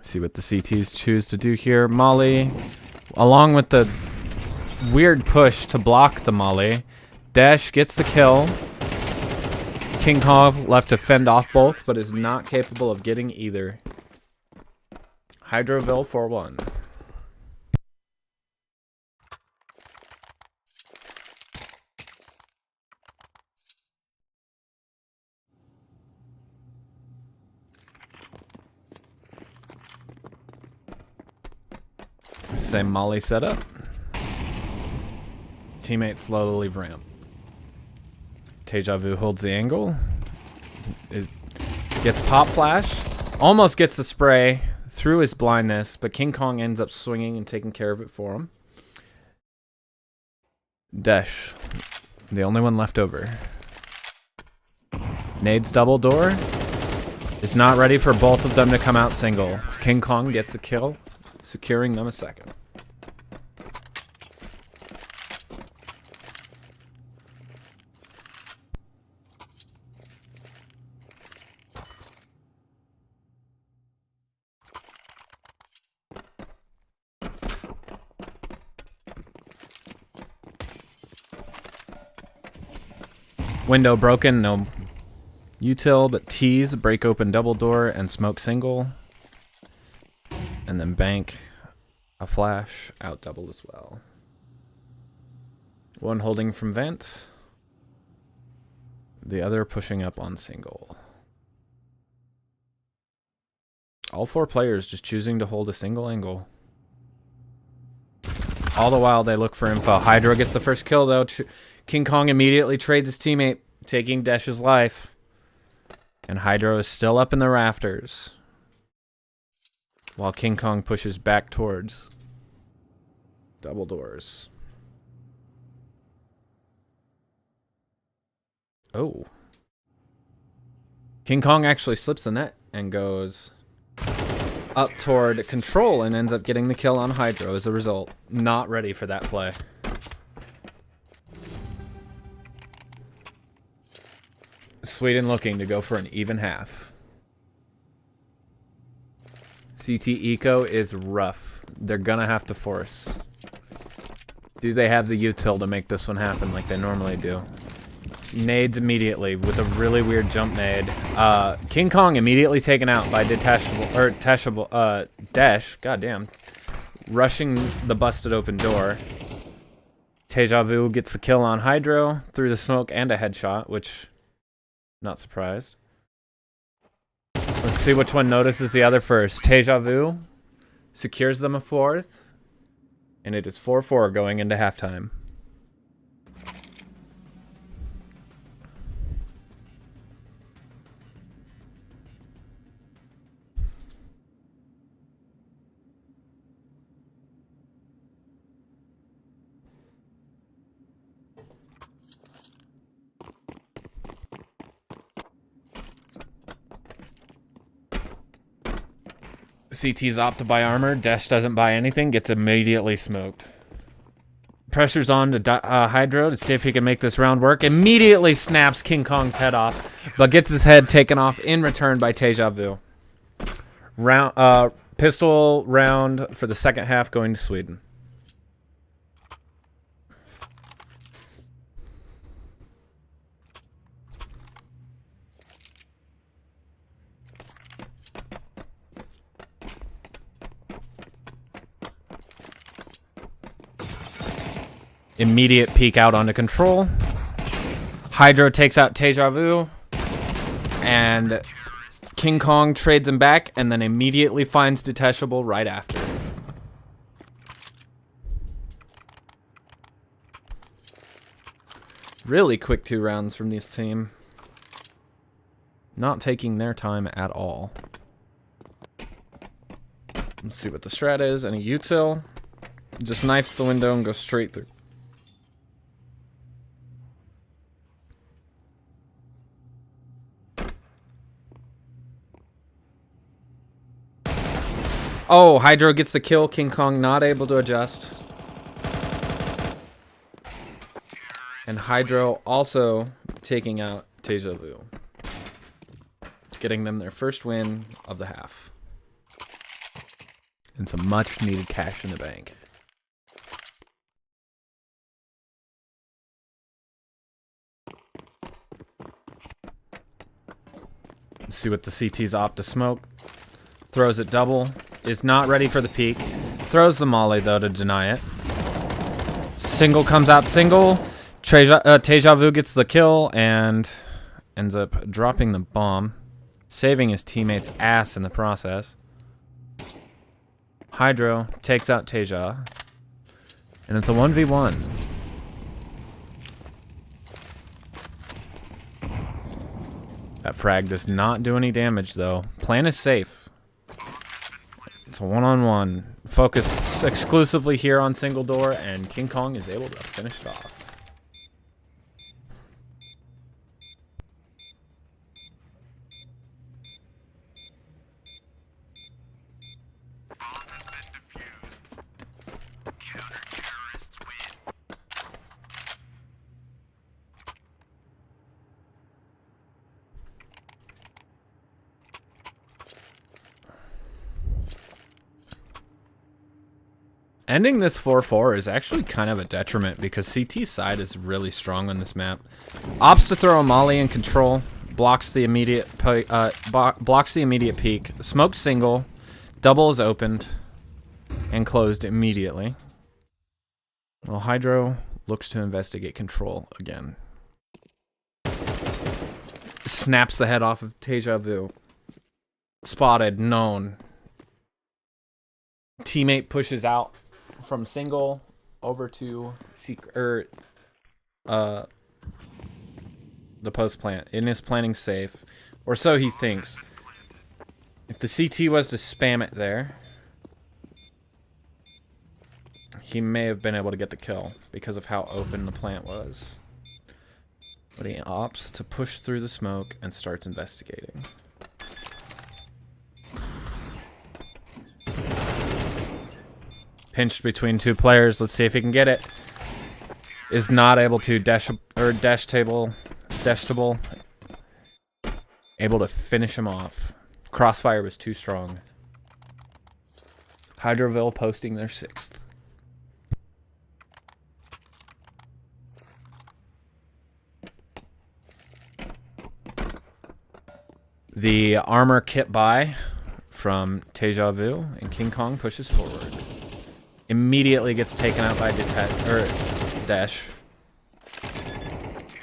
See what the CTs choose to do here. Molly, along with the weird push to block the Molly. Dash gets the kill. King Kong left to fend off both, but is not capable of getting either. Hydroville 4-1. Same molly setup. Teammates slowly leave ramp. Deja Vu holds the angle. Gets pop flash. Almost gets the spray through his blindness, but King Kong ends up swinging and taking care of it for him. Dash, the only one left over. Nades double door. Is not ready for both of them to come out single. King Kong gets the kill, securing them a second. Window broken, no util, but tease, break open double door, and smoke single. And then bank a flash, out double as well. One holding from vent. The other pushing up on single. All four players just choosing to hold a single angle. All the while they look for info. Hydro gets the first kill though. King Kong immediately trades his teammate, taking Dash's life. And Hydro is still up in the rafters. While King Kong pushes back towards double doors. Oh. King Kong actually slips the net and goes up toward control and ends up getting the kill on Hydro as a result. Not ready for that play. Sweden looking to go for an even half. CT Eco is rough. They're gonna have to force. Do they have the util to make this one happen like they normally do? Nades immediately with a really weird jump nade. King Kong immediately taken out by Dash. Goddamn. Rushing the busted open door. Deja Vu gets the kill on Hydro through the smoke and a headshot, which, not surprised. Let's see which one notices the other first. Deja Vu secures them a fourth, and it is 4-4 going into halftime. CT's opt to buy armor. Dash doesn't buy anything. Gets immediately smoked. Pressure's on to Hydro to see if he can make this round work. Immediately snaps King Kong's head off, but gets his head taken off in return by Deja Vu. Pistol round for the second half going to Sweden. Immediate peek out onto control. Hydro takes out Deja Vu. And King Kong trades him back and then immediately finds Detachable right after. Really quick 2 rounds from this team. Not taking their time at all. Let's see what the strat is. And a util. Just knifes the window and goes straight through. Oh, Hydro gets the kill. King Kong not able to adjust. And Hydro also taking out Deja Vu. Getting them their first win of the half. And some much needed cash in the bank. Let's see what the CT's opt to smoke. Throws it double. Is not ready for the peek. Throws the molly, though, to deny it. Single comes out single. Deja Vu gets the kill and ends up dropping the bomb. Saving his teammate's ass in the process. Hydro takes out Deja. And it's a 1v1. That frag does not do any damage, though. Plan is safe. It's a one-on-one. Focus exclusively here on single door, and King Kong is able to finish it off. Ending this 4-4 is actually kind of a detriment because CT's side is really strong on this map. Opts to throw a molly in control, blocks the immediate peek, smoked single, double is opened and closed immediately. Well, Hydro looks to investigate control again. Snaps the head off of Deja Vu. Spotted, known. Teammate pushes out from single over to the post plant. It is planning safe, or so he thinks. If the CT was to spam it there, he may have been able to get the kill because of how open the plant was. But he opts to push through the smoke and starts investigating. Pinched between 2 players. Let's see if he can get it. Is not able to dash table. Able to finish him off. Crossfire was too strong. Hydroville posting their 6th. The armor kit buy from Deja Vu, and King Kong pushes forward. Immediately gets taken out by Dash.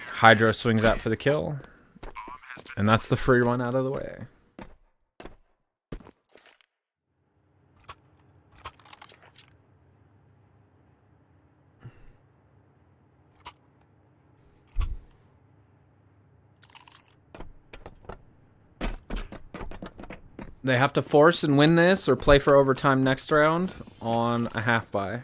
Hydro swings out for the kill. And that's the free one out of the way. They have to force and win this or play for overtime next round on a half buy.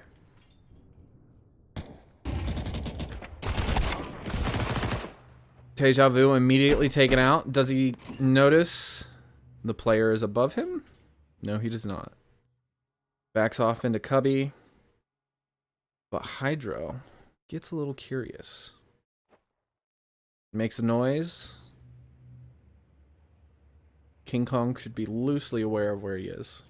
Deja Vu immediately taken out. Does he notice the player is above him? No, he does not. Backs off into Cubby. But Hydro gets a little curious. Makes a noise. King Kong should be loosely aware of where he is.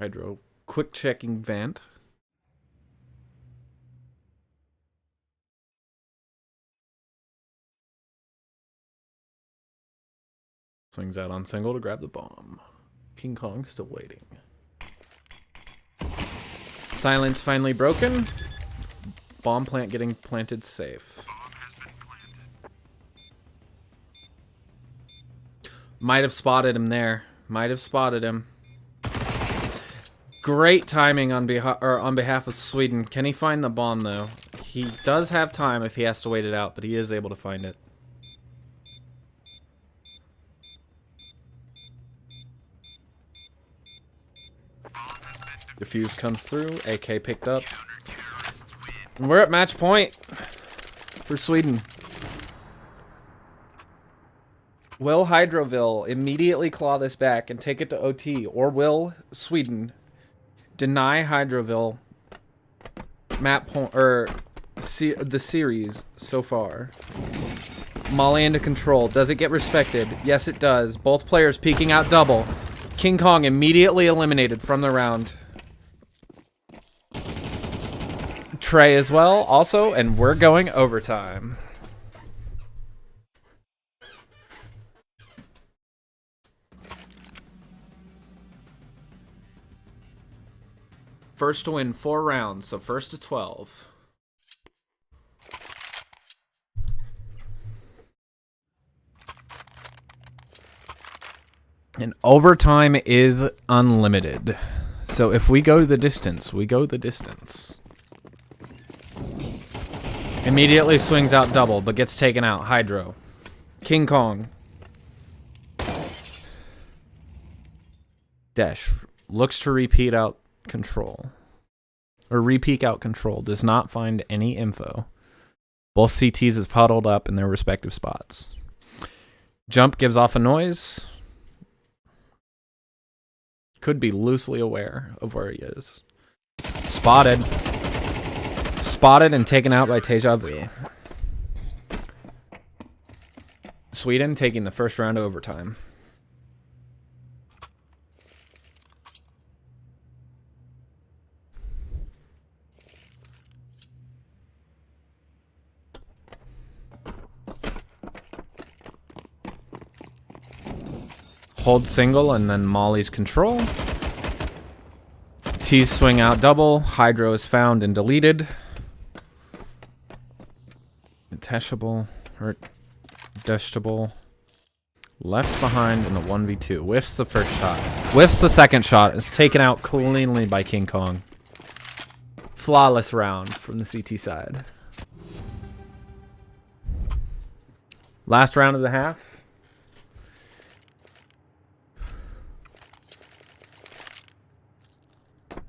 Hydro, quick checking vent. Swings out on single to grab the bomb. King Kong still waiting. Silence finally broken. Bomb plant getting planted safe. Might have spotted him there. Might have spotted him. Great timing on behalf of Sweden. Can he find the bomb though? He does have time if he has to wait it out, but he is able to find it. Defuse comes through. AK picked up. And we're at match point for Sweden. Will Hydroville immediately claw this back and take it to OT, or will Sweden deny Hydroville map point or the series so far? Molly into control. Does it get respected? Yes, it does. Both players peeking out double. King Kong immediately eliminated from the round. Trey as well, also, and we're going overtime. First to win 4 rounds, so first to 12. And overtime is unlimited. So if we go the distance, we go the distance. Immediately swings out double, but gets taken out. Hydro. King Kong. Dash. Looks to repeat out control. Or repeat out control. Does not find any info. Both CTs have huddled up in their respective spots. Jump gives off a noise. Could be loosely aware of where he is. Spotted. Spotted and taken out by Deja Vu. Sweden taking the first round of overtime. Hold single and then Molly's control. T's swing out double. Hydro is found and deleted. Detachable or dashable. Left behind in the 1v2. Whiffs the first shot. Whiffs the second shot. It's taken out cleanly by King Kong. Flawless round from the CT side. Last round of the half.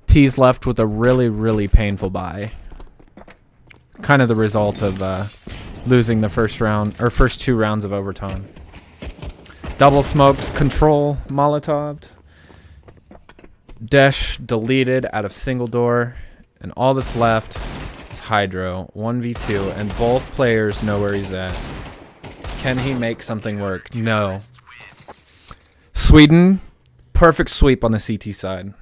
T's left with a really, really painful bye. Kind of the result of losing the first round or first 2 rounds of overtime. Double smoked, control, Molotoved. Desh deleted out of single door. And all that's left is Hydro, 1v2, and both players know where he's at. Can he make something work? No. Sweden, perfect sweep on the CT side.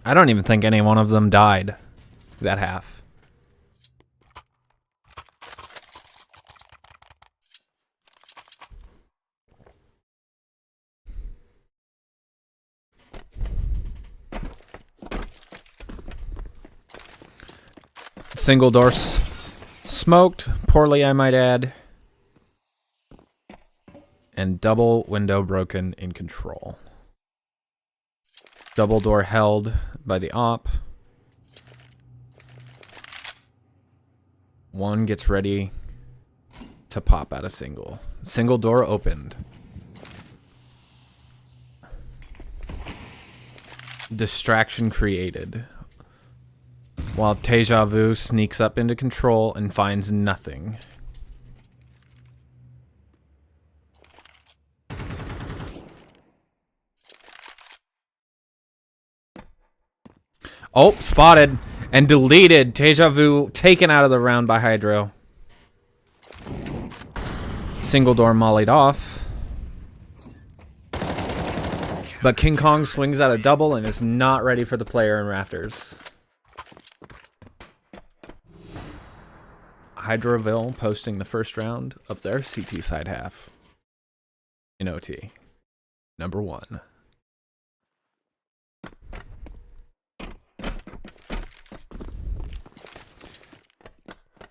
I don't even think any one of them died that half. Single door smoked, poorly I might add. And double window broken in control. Double door held by the op. One gets ready to pop out a single. Single door opened. Distraction created. While Deja Vu sneaks up into control and finds nothing. Oh, spotted and deleted. Deja Vu taken out of the round by Hydro. Single door mollied off. But King Kong swings out a double and is not ready for the player in rafters. Hydroville posting the first round of their CT side half in OT. Number 1.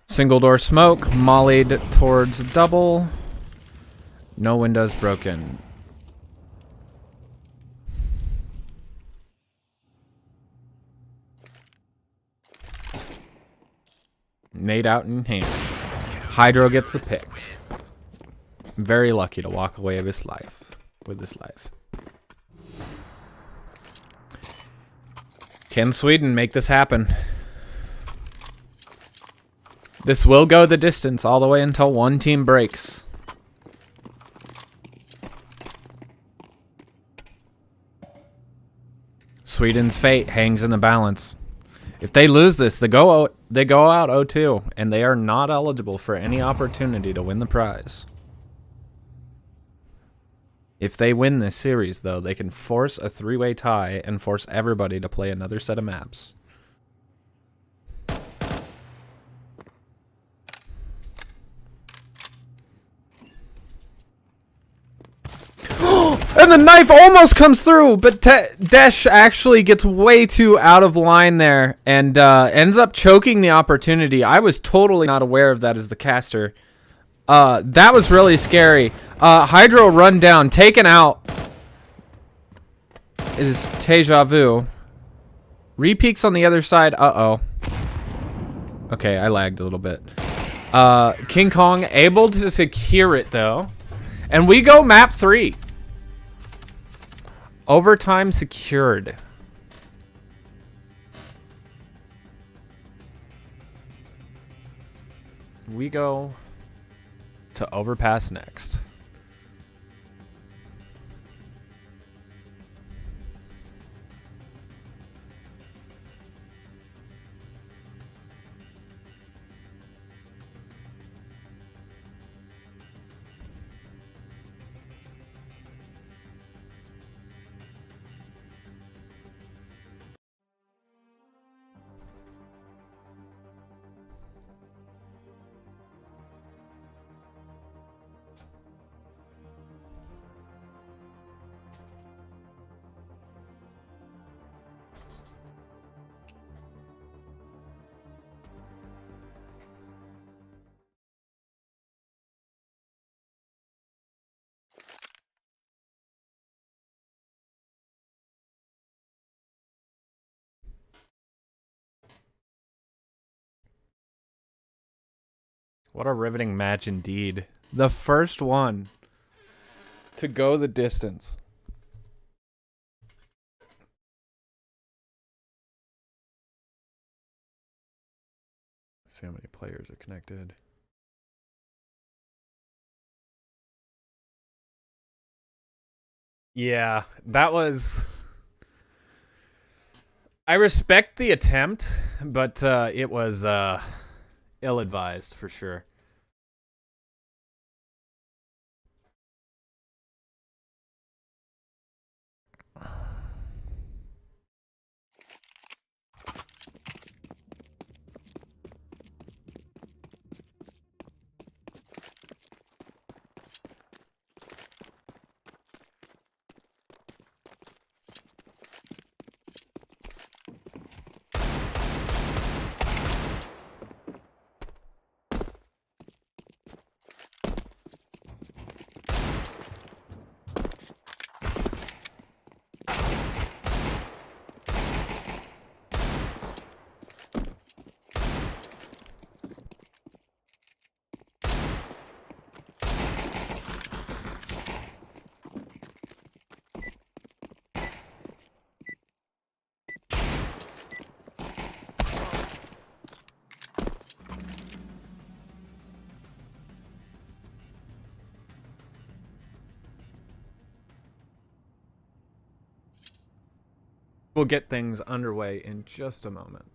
Single door smoke, mollied towards double. No windows broken. Nade out in hand. Hydro gets the pick. Very lucky to walk away with his life. Can Sweden make this happen? This will go the distance all the way until one team breaks. Sweden's fate hangs in the balance. If they lose this, they go out 0-2, and they are not eligible for any opportunity to win the prize. If they win this series, though, they can force a 3-way tie and force everybody to play another set of maps. And the knife almost comes through, but Desh actually gets way too out of line there and ends up choking the opportunity. I was totally not aware of that as the caster. That was really scary. Hydro run down, taken out. Is Deja Vu. Repeaks on the other side. Uh-oh. Okay, I lagged a little bit. King Kong able to secure it, though. And we go map 3. Overtime secured. We go to Overpass next. What a riveting match indeed. The first one to go the distance. See how many players are connected. Yeah, that was I respect the attempt, but it was ill-advised for sure. We'll get things underway in just a moment.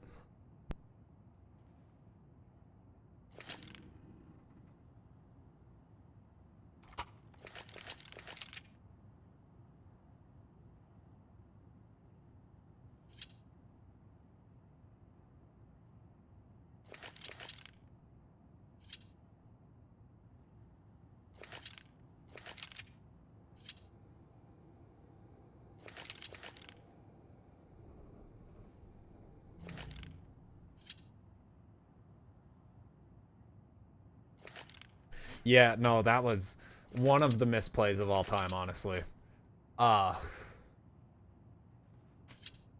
Yeah, no, that was one of the misplays of all time, honestly.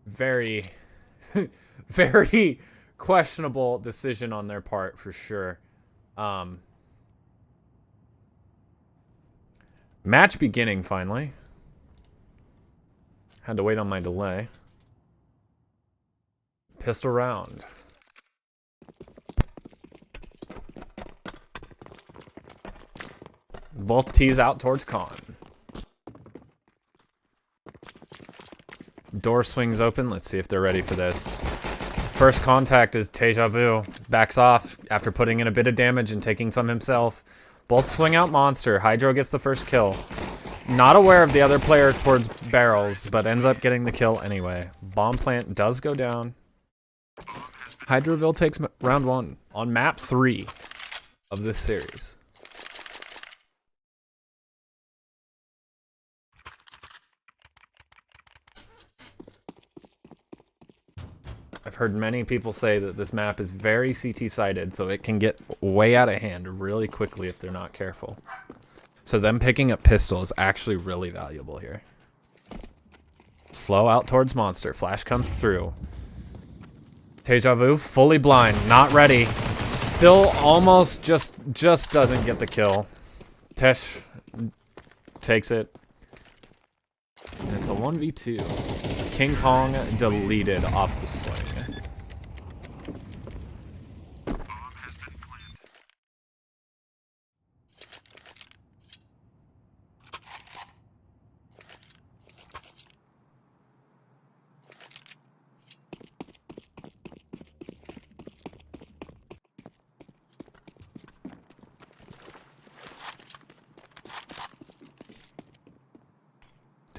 Very, very questionable decision on their part, for sure. Match beginning, finally. Had to wait on my delay. Pistol round. Both tees out towards Con. Door swings open. Let's see if they're ready for this. First contact is Deja Vu. Backs off after putting in a bit of damage and taking some himself. Both swing out Monster. Hydro gets the first kill. Not aware of the other player towards barrels, but ends up getting the kill anyway. Bomb plant does go down. Hydroville takes round 1 on map 3 of this series. I've heard many people say that this map is very CT-sided, so it can get way out of hand really quickly if they're not careful. So them picking up pistol is actually really valuable here. Slow out towards Monster. Flash comes through. Deja Vu, fully blind, not ready. Still almost just doesn't get the kill. Tesh takes it. And it's a 1v2. King Kong deleted off the swing.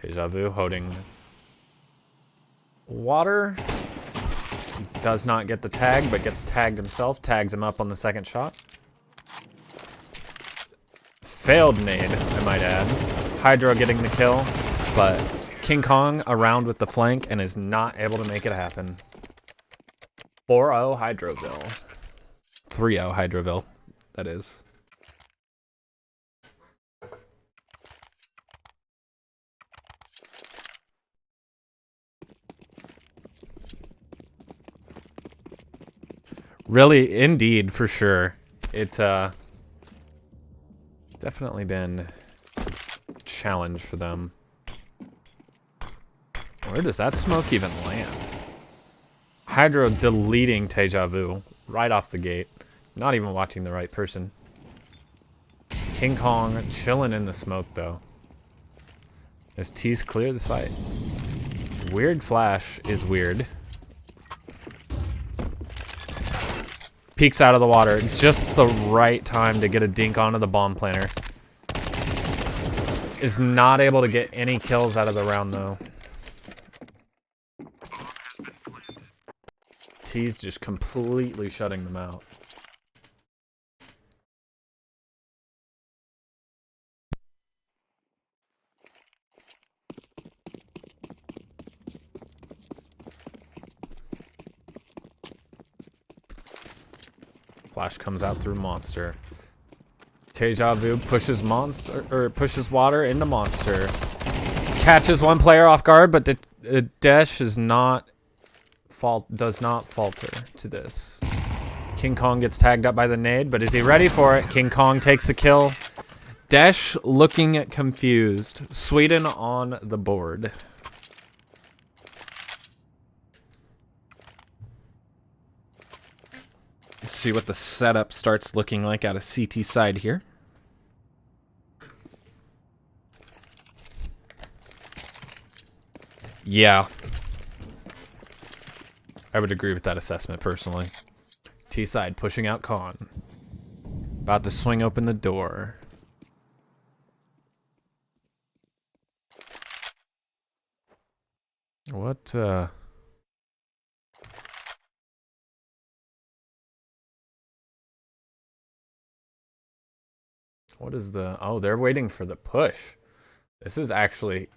Deja Vu holding water. Does not get the tag, but gets tagged himself. Tags him up on the second shot. Failed nade, I might add. Hydro getting the kill, but King Kong around with the flank and is not able to make it happen. 4-0 Hydroville. 3-0 Hydroville, that is. Really, indeed, for sure. It definitely been a challenge for them. Where does that smoke even land? Hydro deleting Deja Vu right off the gate. Not even watching the right person. King Kong chilling in the smoke though. As T's clear the site. Weird flash is weird. Peeks out of the water. Just the right time to get a dink onto the bomb planter. Is not able to get any kills out of the round, though. T's just completely shutting them out. Flash comes out through Monster. Deja Vu pushes Monster, or pushes Water into Monster. Catches one player off guard, but the Dash is not does not falter to this. King Kong gets tagged up by the nade, but is he ready for it? King Kong takes the kill. Dash looking confused. Sweden on the board. Let's see what the setup starts looking like out of CT side here. Yeah. I would agree with that assessment personally. T side pushing out Khan. About to swing open the door. What is the... Oh, they're waiting for the push. This is actually...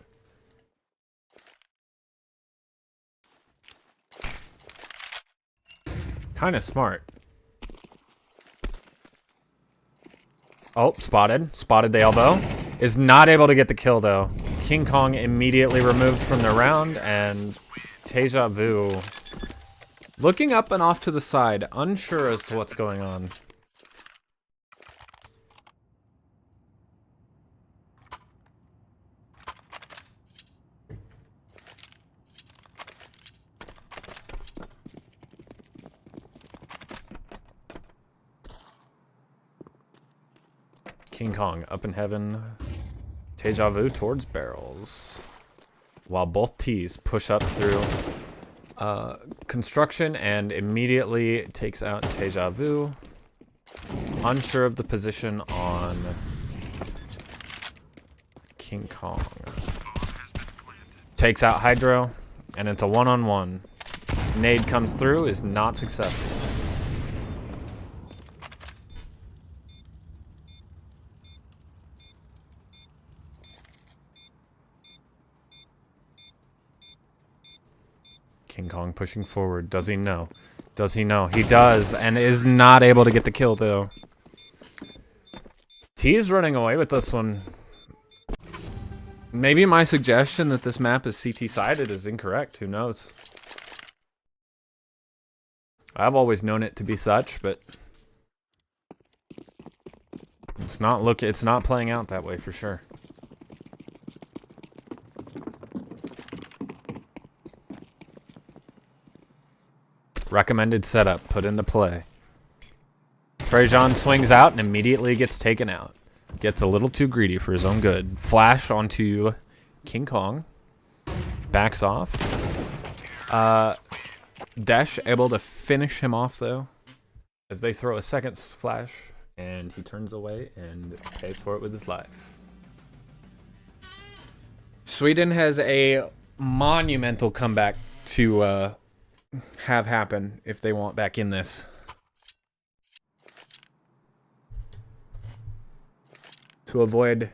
kind of smart. Oh, spotted. Spotted the elbow. Is not able to get the kill, though. King Kong immediately removed from the round, and Deja Vu looking up and off to the side, unsure as to what's going on. King Kong up in heaven. Deja Vu towards barrels. While both T's push up through construction and immediately takes out Deja Vu. Unsure of the position on King Kong. Takes out Hydro, and it's a one-on-one. Nade comes through, is not successful. King Kong pushing forward. Does he know? Does he know? He does, and is not able to get the kill, though. T is running away with this one. Maybe my suggestion that this map is CT-sided is incorrect. Who knows? I've always known it to be such, but it's not playing out that way for sure. Recommended setup put into play. Frejon swings out and immediately gets taken out. Gets a little too greedy for his own good. Flash onto King Kong. Backs off. Dash able to finish him off though, as they throw a second flash, and he turns away and pays for it with his life. Sweden has a monumental comeback to have happen if they want back in this. To avoid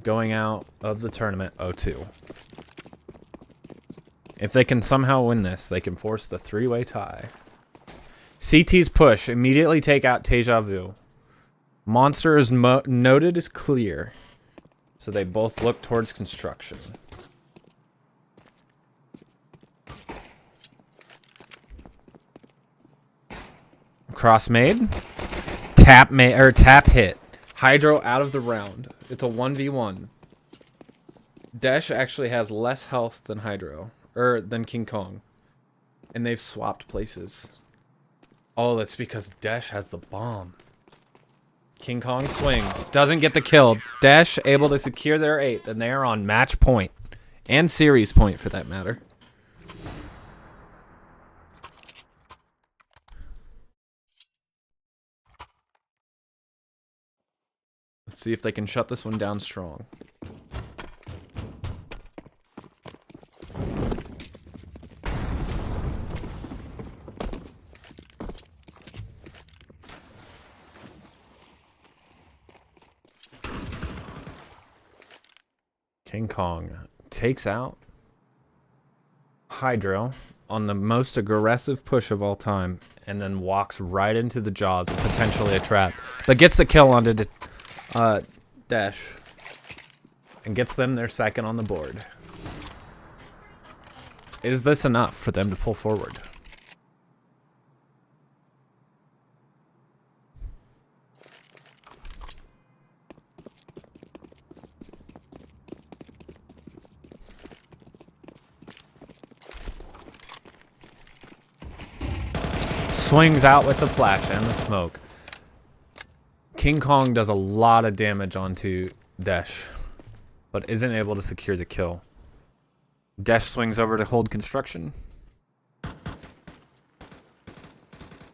going out of the tournament 0-2. If they can somehow win this, they can force the three-way tie. CT's push immediately take out Deja Vu. Monster is noted as clear, so they both look towards construction. Cross made. Tap hit. Hydro out of the round. It's a 1v1. Dash actually has less health than Hydro, than King Kong. And they've swapped places. Oh, that's because Dash has the bomb. King Kong swings. Doesn't get the kill. Dash able to secure their 8th, and they are on match point. And series point, for that matter. See if they can shut this one down strong. King Kong takes out Hydro on the most aggressive push of all time, and then walks right into the jaws of potentially a trap, but gets the kill onto Dash and gets them their second on the board. Is this enough for them to pull forward? Swings out with the flash and the smoke. King Kong does a lot of damage onto Desh, but isn't able to secure the kill. Desh swings over to hold construction.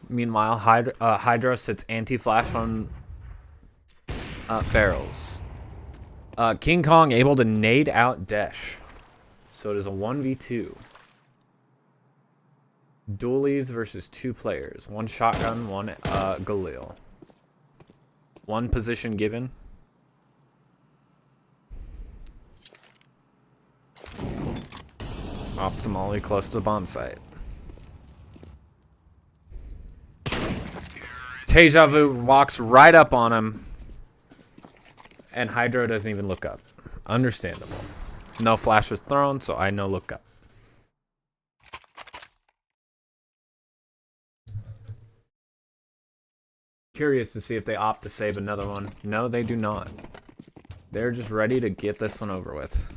Meanwhile, Hydro sits anti-flash on barrels. King Kong able to nade out Desh. So it is a 1v2. Dualies versus 2 players. 1 shotgun, 1 Galil. 1 position given. Optimally close to the bomb site. Deja Vu walks right up on him. And Hydro doesn't even look up. Understandable. No flash was thrown, so I no look up. Curious to see if they opt to save another one. No, they do not. They're just ready to get this one over with.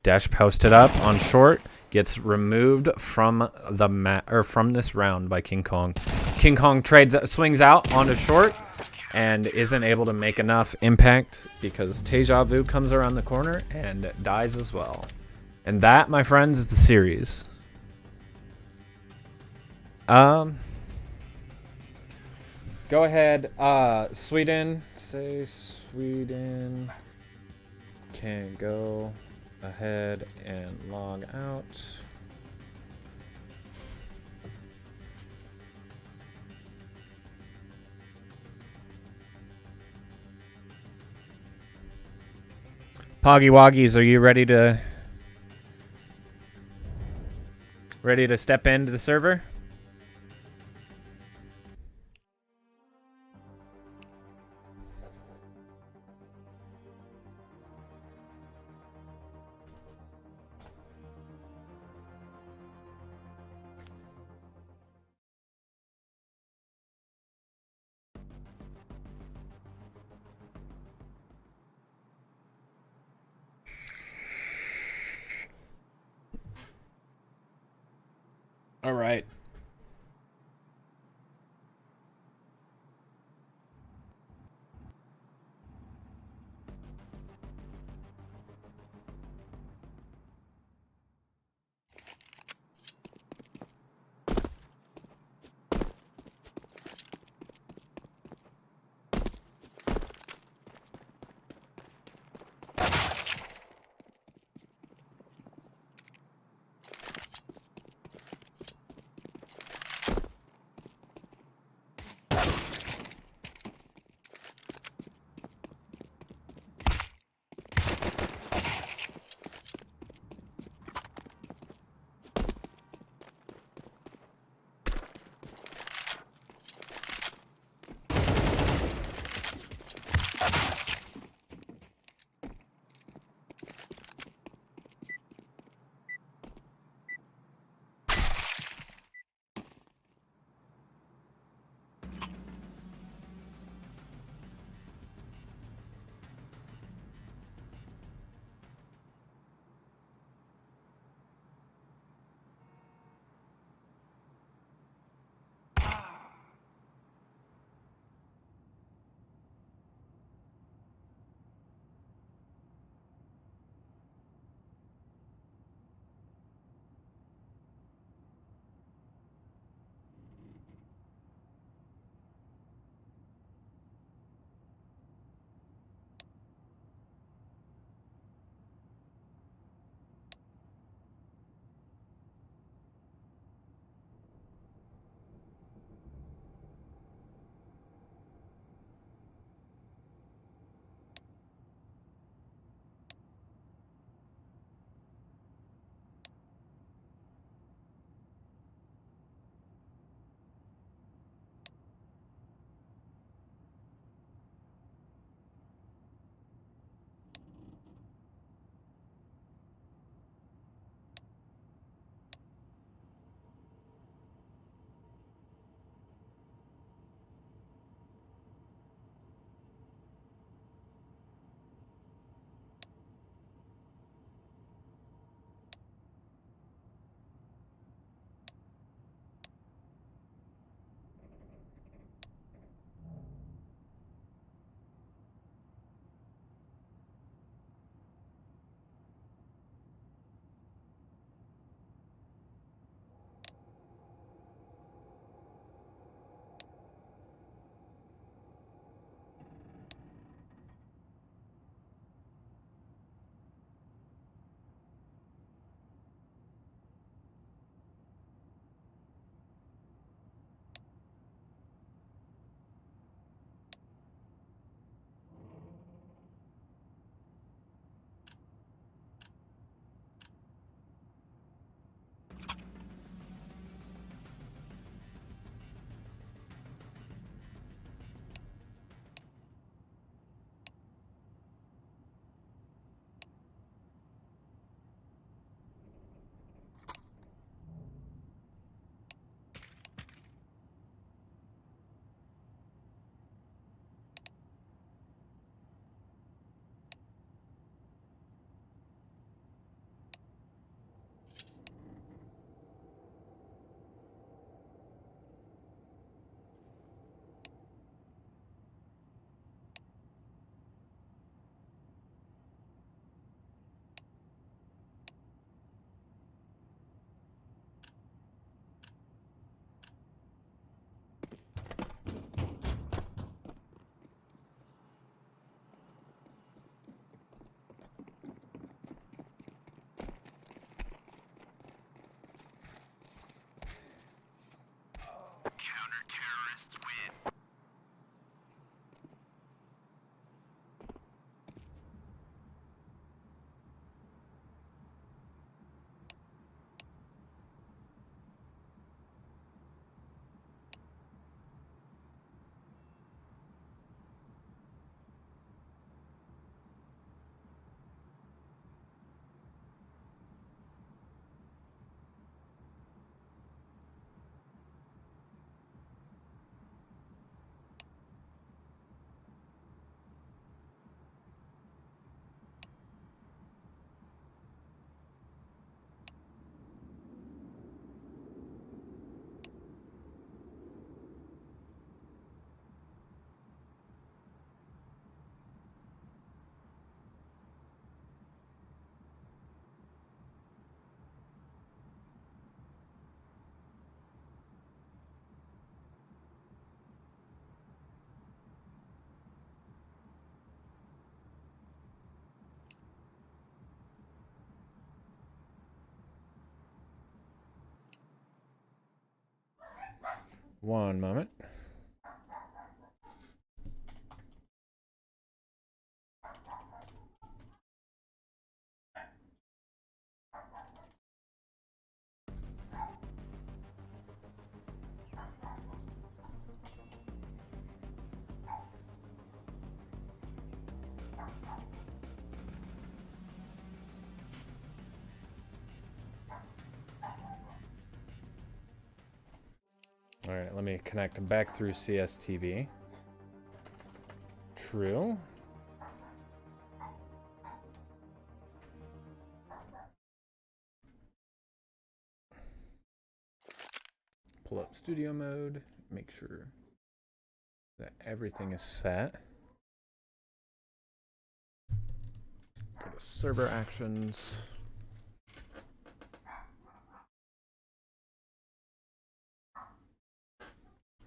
Dash posted up on short, gets removed from the from this round by King Kong. King Kong swings out onto short and isn't able to make enough impact because Deja Vu comes around the corner and dies as well. And that, my friends, is the series. Go ahead. Sweden. Say Sweden can go ahead and log out. Poggie Woggies, are you ready to step into the server? All right. One moment. All right, let me connect back through CSTV. True. Pull up studio mode, make sure that everything is set. Go to server actions.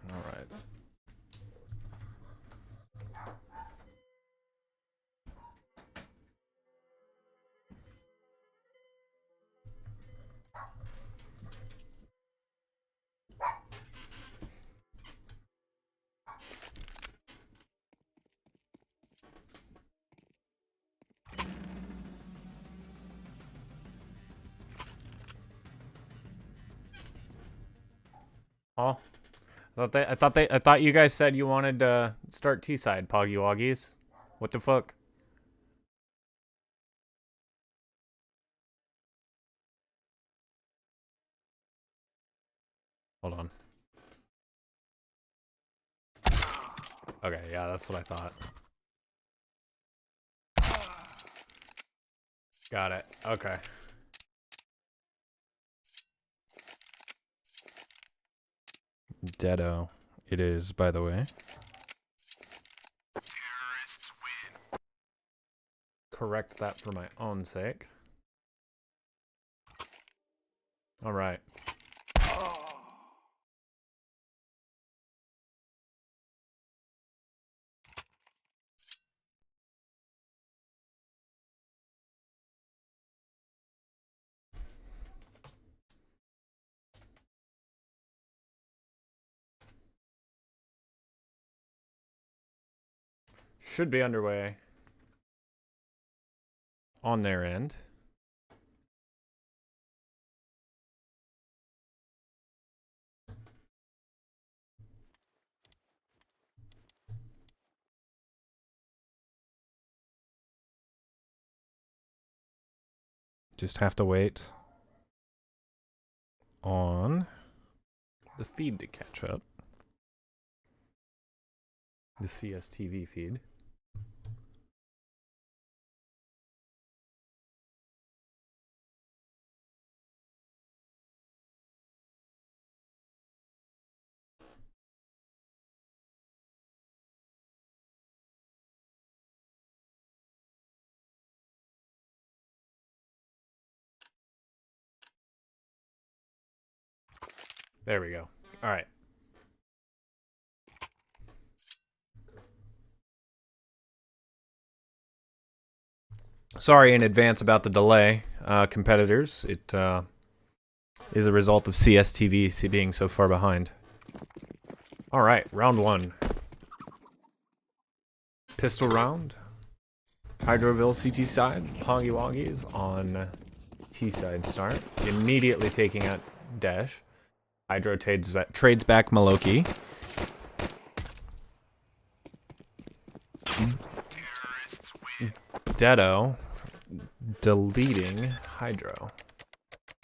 All right. Oh. I thought you guys said you wanted to start T-side, Poggie Woggies. What the fuck? Hold on. Okay, yeah, that's what I thought. Got it. Okay. Deado. It is, by the way. Terrorists win. Correct that for my own sake. All right. Should be underway on their end. Just have to wait on the feed to catch up. The CSTV feed. There we go. All right. Sorry in advance about the delay, competitors. It is a result of CSTV being so far behind. Alright, round one. Pistol round. Hydroville CT side. Poggie Woggies on T side start. Immediately taking out Dash. Hydro trades back Maloki. Deado deleting Hydro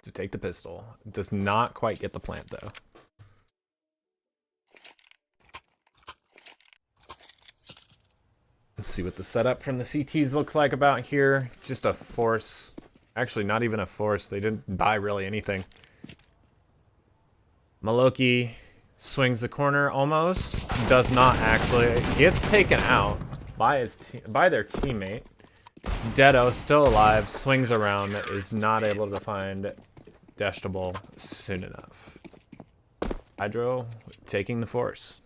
to take the pistol. Does not quite get the plant though. Let's see what the setup from the CTs looks like about here. Just a force. Actually, not even a force. They didn't buy really anything. Maloki swings the corner almost. Does not actually. Gets taken out by their teammate. Deado, still alive, swings around, is not able to find Dashable soon enough. Hydro taking the force.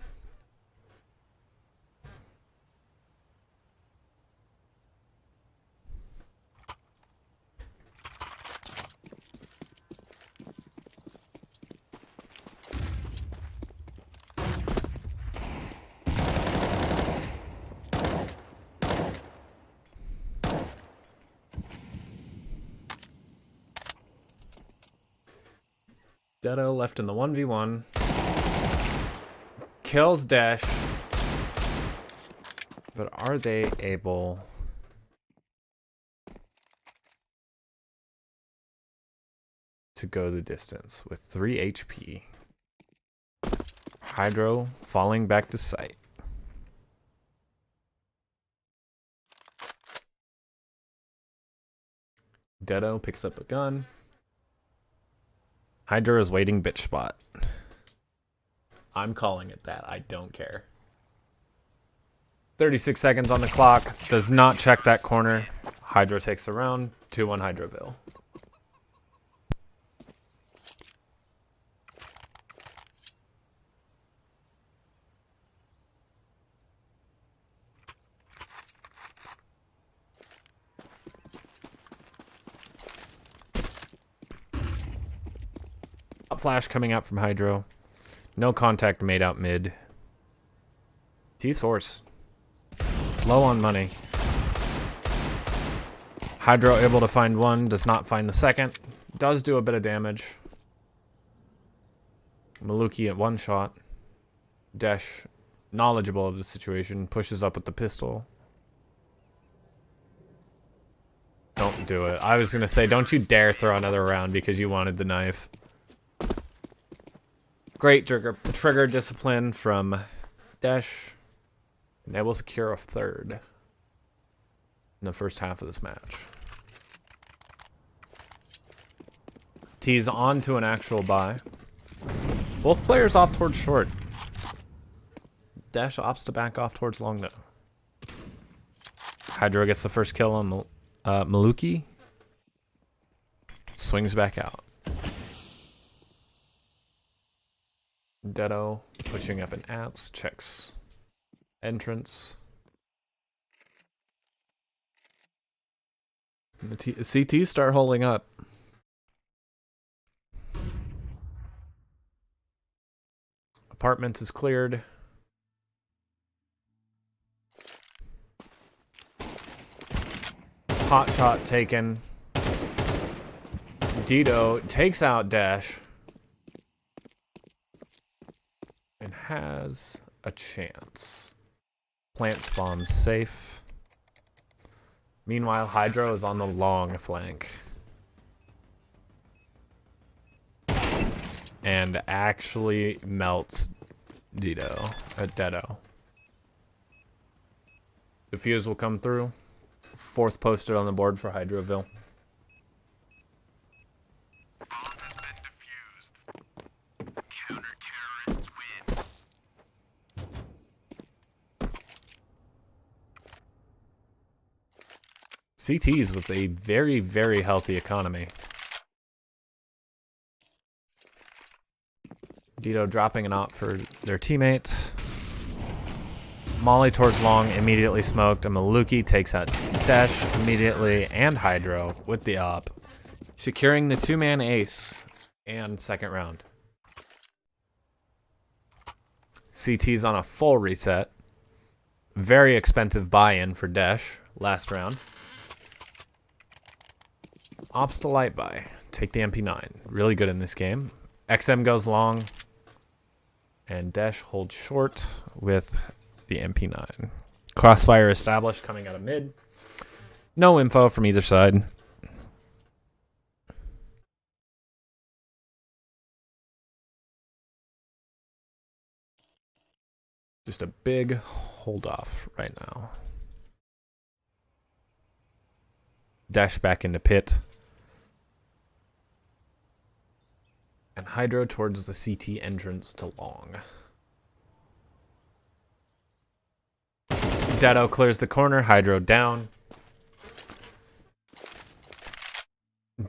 Deado left in the 1v1. Kills Dash. But are they able to go the distance with 3 HP? Hydro falling back to site. Deado picks up a gun. Hydro is waiting bitch spot. I'm calling it that. I don't care. 36 seconds on the clock. Does not check that corner. Hydro takes the round. 2-1 Hydroville. Up flash coming out from Hydro. No contact made out mid. T's force. Low on money. Hydro able to find one, does not find the second. Does do a bit of damage. Maluki at one shot. Dash, knowledgeable of the situation, pushes up with the pistol. Don't do it. I was gonna say, don't you dare throw another round because you wanted the knife. Great trigger discipline from Dash. And they will secure a third in the first half of this match. T's on to an actual buy. Both players off towards short. Dash opts to back off towards long though. Hydro gets the first kill on Maluki. Swings back out. Deado pushing up in apps, checks entrance. And the CTs start holding up. Apartments is cleared. Hot shot taken. Deado takes out Dash. And has a chance. Plant bomb safe. Meanwhile, Hydro is on the long flank. And actually melts Deado. The fuse will come through. Fourth posted on the board for Hydroville. CTs with a very, very healthy economy. Deado dropping an op for their teammate. Molly towards long, immediately smoked. And Maluki takes out Dash immediately and Hydro with the op. Securing the two-man ace and second round. CT's on a full reset. Very expensive buy-in for Dash last round. Ops to light buy. Take the MP9. Really good in this game. XM goes long. And Dash holds short with the MP9. Crossfire established coming out of mid. No info from either side. Just a big hold off right now. Dash back into pit. And Hydro towards the CT entrance to long. Deado clears the corner. Hydro down.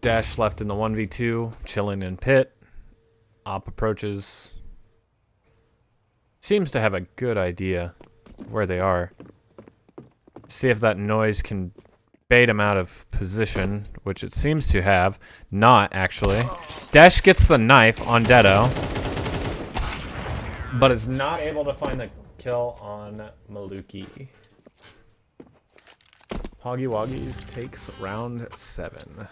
Dash left in the 1v2. Chilling in pit. Op approaches. Seems to have a good idea where they are. See if that noise can bait him out of position, which it seems to have. Not, actually. Dash gets the knife on Deado, but is not able to find the kill on Maluki. Poggie Woggies takes round 7.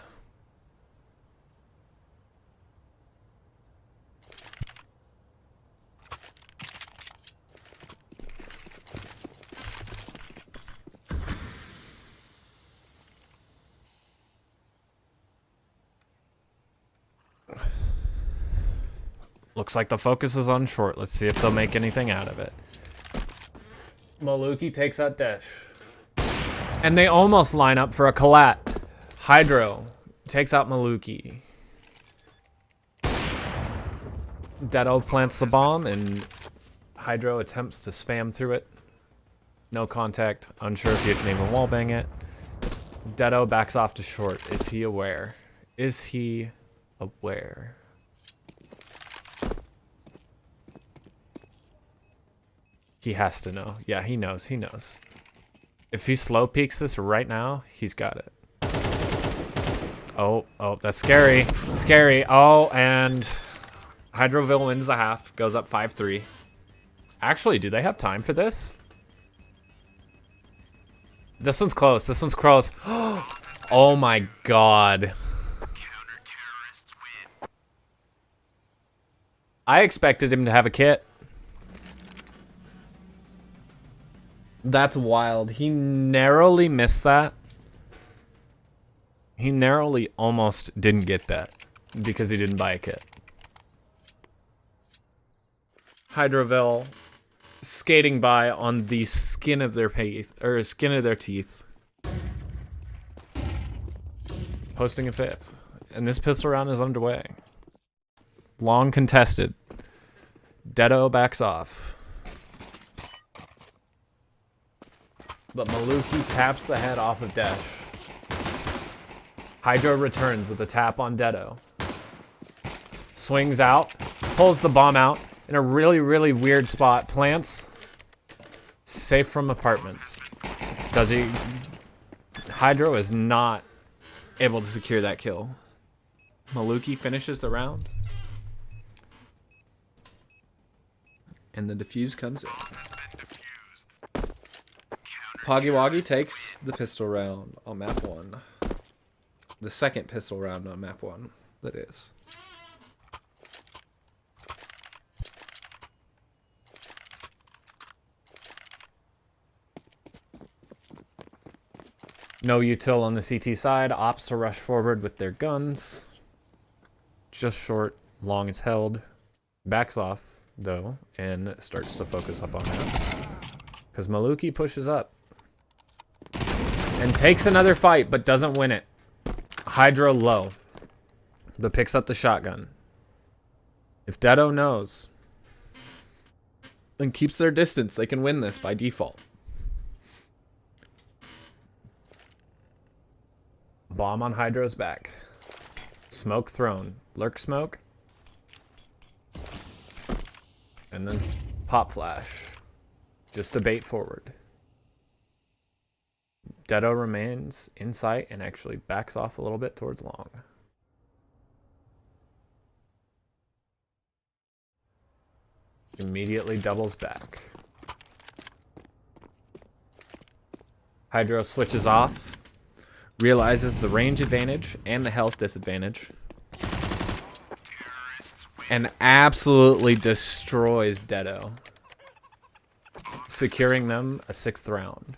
Looks like the focus is on short. Let's see if they'll make anything out of it. Maluki takes out Dash. And they almost line up for a collat. Hydro takes out Maluki. Deado plants the bomb and Hydro attempts to spam through it. No contact. Unsure if you can even wallbang it. Deado backs off to short. Is he aware? Is he aware? He has to know. Yeah, he knows. He knows. If he slow peeks this right now, he's got it. Oh, that's scary. Scary. Oh, and Hydroville wins the half. Goes up 5-3. Actually, do they have time for this? This one's close. This one's close. Oh my god. I expected him to have a kit. That's wild. He narrowly missed that. He narrowly almost didn't get that because he didn't buy a kit. Hydroville skating by on the skin of their teeth. Posting a 5th. And this pistol round is underway. Long contested. Deado backs off. But Maluki taps the head off of Dash. Hydro returns with a tap on Deado. Swings out, pulls the bomb out in a really, really weird spot. Plants. Safe from apartments. Does he? Hydro is not able to secure that kill. Maluki finishes the round. And the defuse comes in. Poggie Woggie takes the pistol round on map 1. The second pistol round on map 1, that is. No util on the CT side. Ops to rush forward with their guns. Just short. Long is held. Backs off, though, and starts to focus up on maps. Because Maluki pushes up. And takes another fight, but doesn't win it. Hydro low. But picks up the shotgun. If Deado knows and keeps their distance, they can win this by default. Bomb on Hydro's back. Smoke thrown. Lurk smoke. And then pop flash. Just a bait forward. Deado remains in sight and actually backs off a little bit towards long. Immediately doubles back. Hydro switches off. Realizes the range advantage and the health disadvantage. And absolutely destroys Deado. Securing them a 6th round.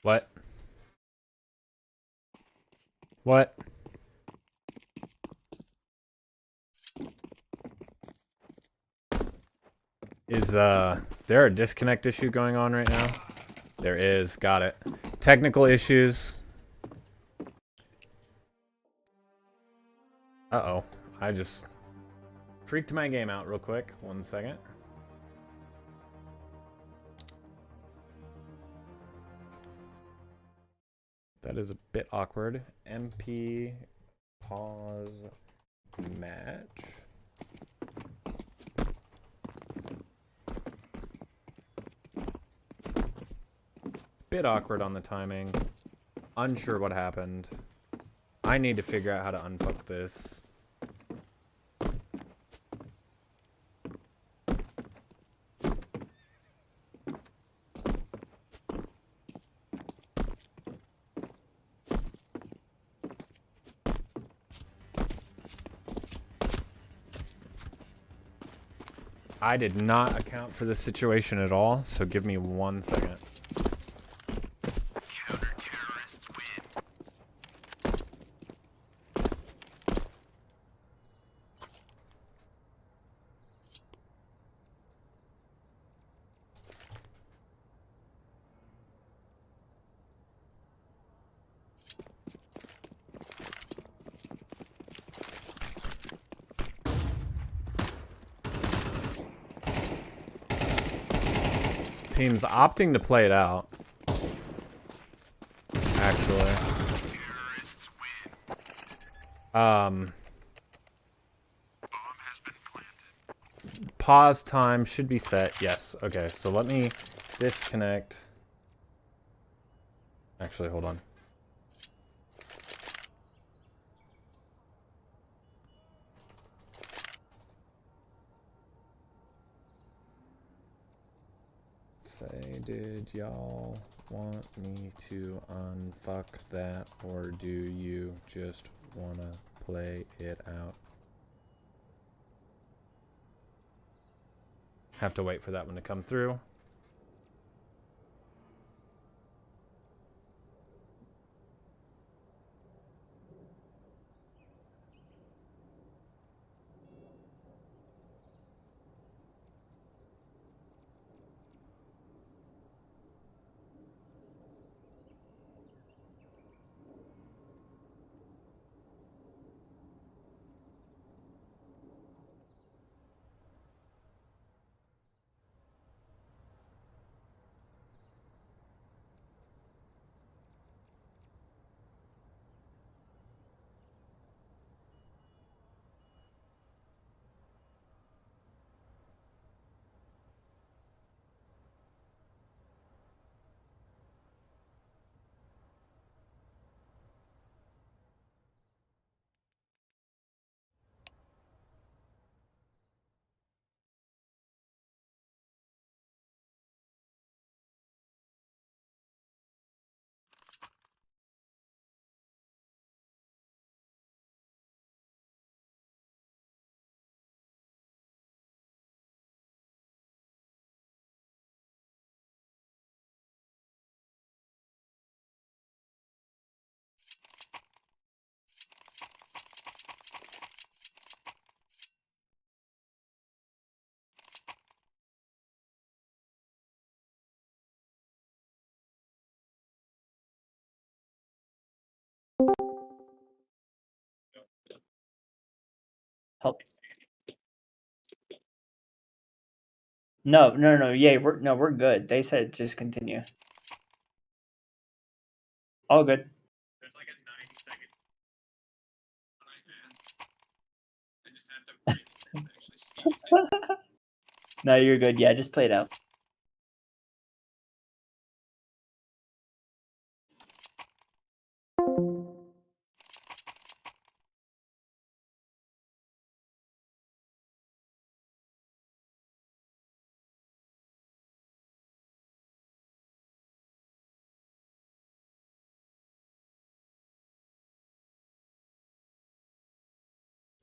What? What? Is there a disconnect issue going on right now? There is, got it. Technical issues. Uh-oh, I just freaked my game out real quick. 1 second. That is a bit awkward. MP pause match. Bit awkward on the timing. Unsure what happened. I need to figure out how to unfuck this. I did not account for this situation at all, so give me 1 second. Counter-terrorists win. Team's opting to play it out. Actually. Terrorists win. Bomb has been planted. Pause time should be set. Yes. Okay, so let me disconnect. Actually, hold on. Say, did y'all want me to unfuck that, or do you just wanna play it out? Have to wait for that one to come through. Help. No. Yeah, we're good. They said just continue. All good. There's like a 90-second. I just have to wait to actually see it. No, you're good. Yeah, just play it out.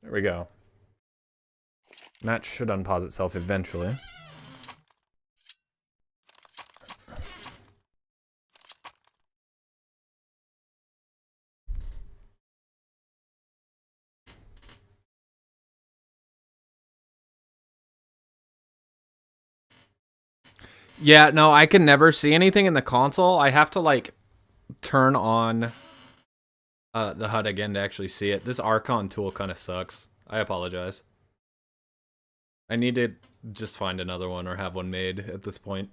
There we go. Match should unpause itself eventually. Yeah, no, I can never see anything in the console. I have to, like, turn on the HUD again to actually see it. This Archon tool kind of sucks. I apologize. I need to just find another one or have one made at this point.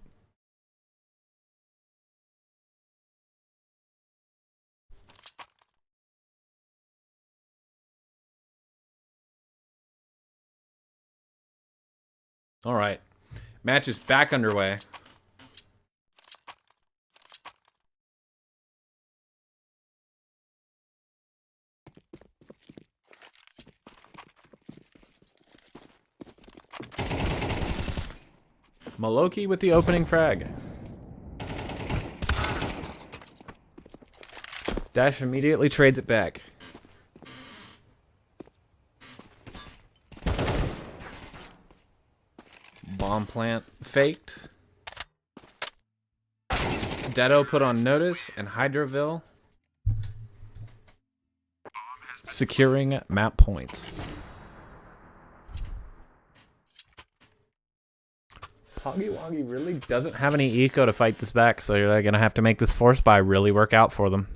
All right. Match is back underway. Maloki with the opening frag. Dash immediately trades it back. Bomb plant faked. Deado put on notice, and hydroville securing map point. Poggie Woggie really doesn't have any eco to fight this back, so they're gonna have to make this force buy really work out for them.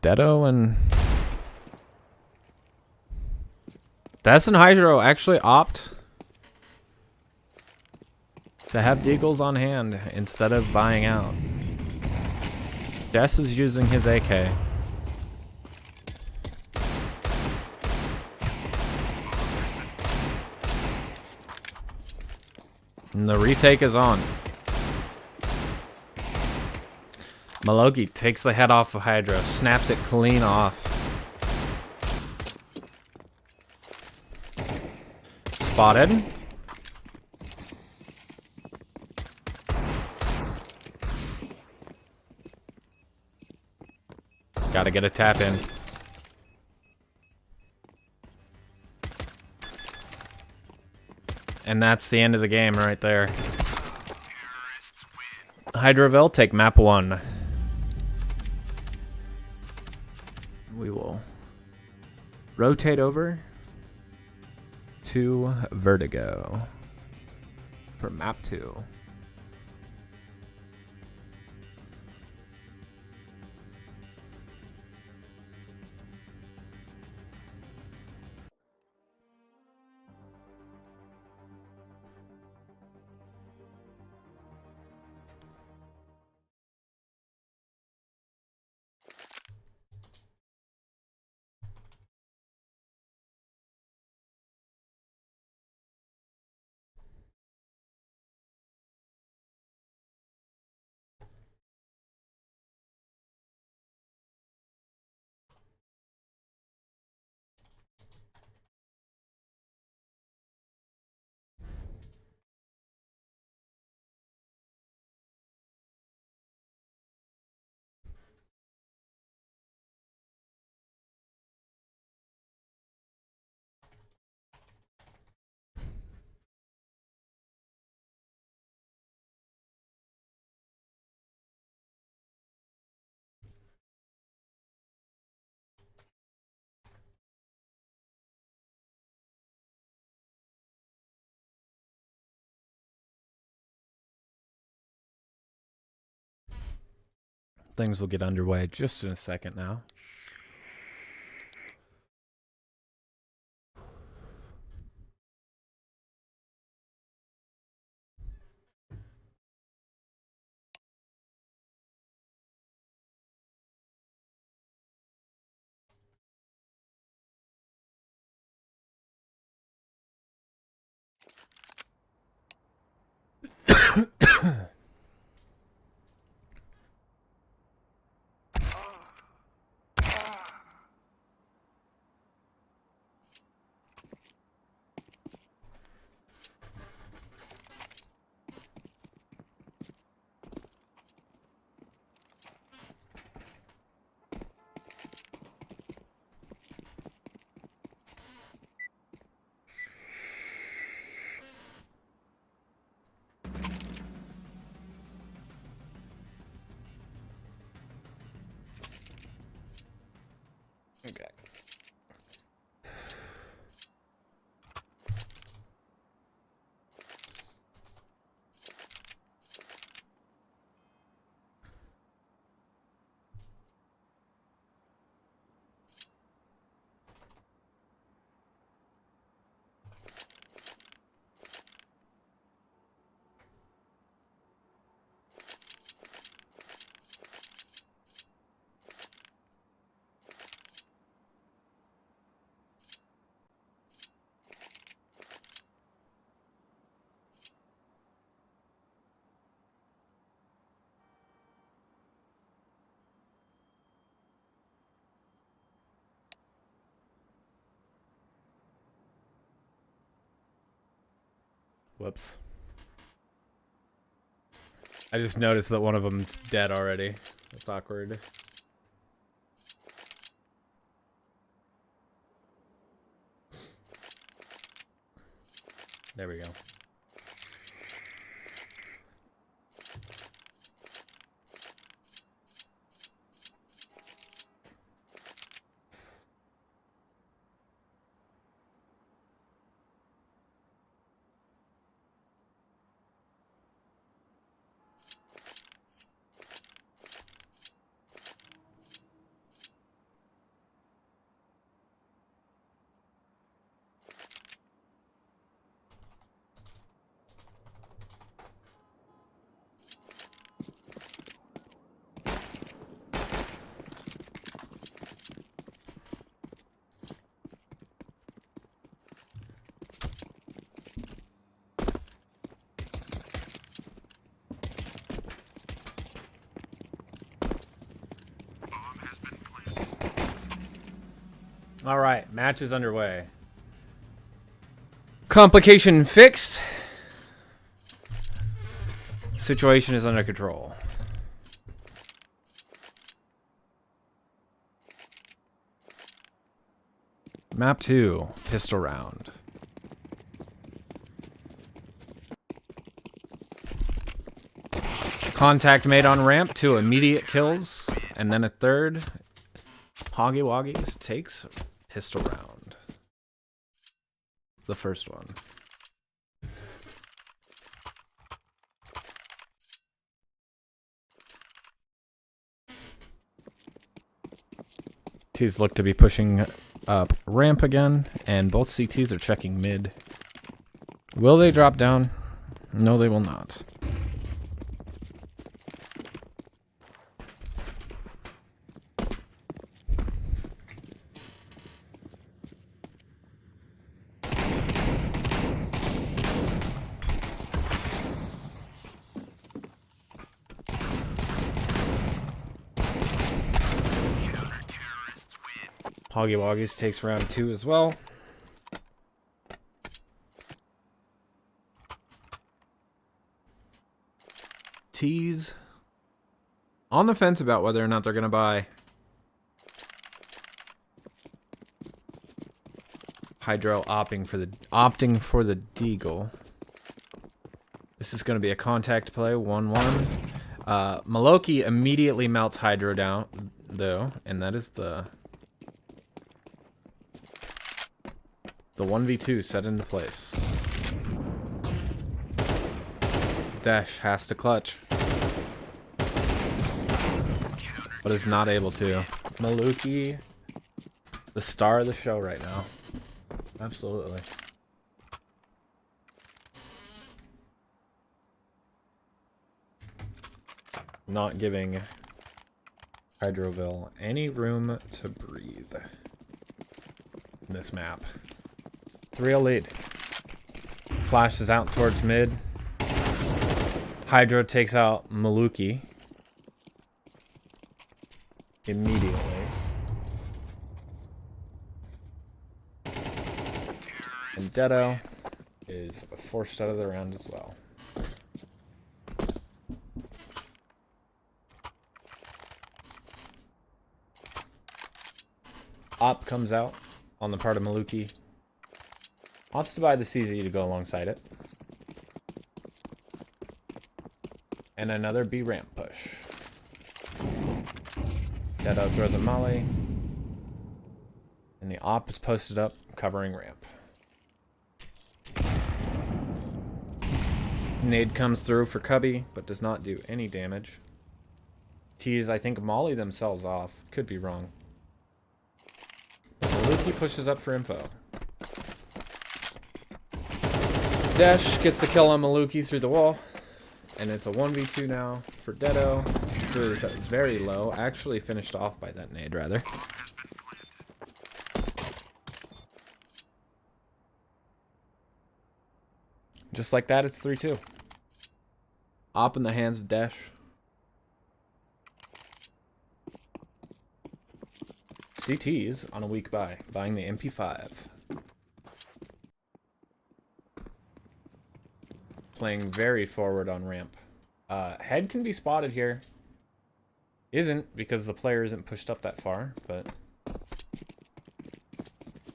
Deado and Des and Hydro actually opt to have Deagles on hand instead of buying out. Des is using his AK. And the retake is on. Maloki takes the head off of Hydro, snaps it clean off. Spotted. Gotta get a tap in. And that's the end of the game right there. Hydroville, take map 1. We will rotate over to Vertigo for map 2. Things will get underway just in a second now. Whoops. I just noticed that one of them's dead already. That's awkward. There we go. All right, match is underway. Complication fixed. Situation is under control. Map 2, pistol round. Contact made on ramp, 2 immediate kills, and then a third. Poggie Woggies takes pistol round. The first one. T's look to be pushing up ramp again, and both CTs are checking mid. Will they drop down? No, they will not. Poggie Woggies takes round 2 as well. T's on the fence about whether or not they're gonna buy Hydro, opting for the Deagle. This is gonna be a contact play, 1-1. Maloki immediately melts Hydro down though, and that is the 1v2 set into place. Dash has to clutch, but is not able to. Maluki, the star of the show right now. Absolutely. Not giving Hydroville any room to breathe in this map. 3-0 lead. Flashes out towards mid. Hydro takes out Maluki immediately. And Dedo is forced out of the round as well. Op comes out on the part of Maluki. Wants to buy the CZ to go alongside it. And another B ramp push. Dedo throws a molly. And the op is posted up, covering ramp. Nade comes through for Cubby, but does not do any damage. T's, I think, molly themselves off. Could be wrong. Maluki pushes up for info. Dash gets the kill on Maluki through the wall. And it's a 1v2 now for Dedo. That was very low. Actually finished off by that nade, rather. Just like that, it's 3-2. Op in the hands of Dash. CT's on a weak buy, buying the MP5. playing very forward on ramp. Head can be spotted here. Isn't, because the player isn't pushed up that far, but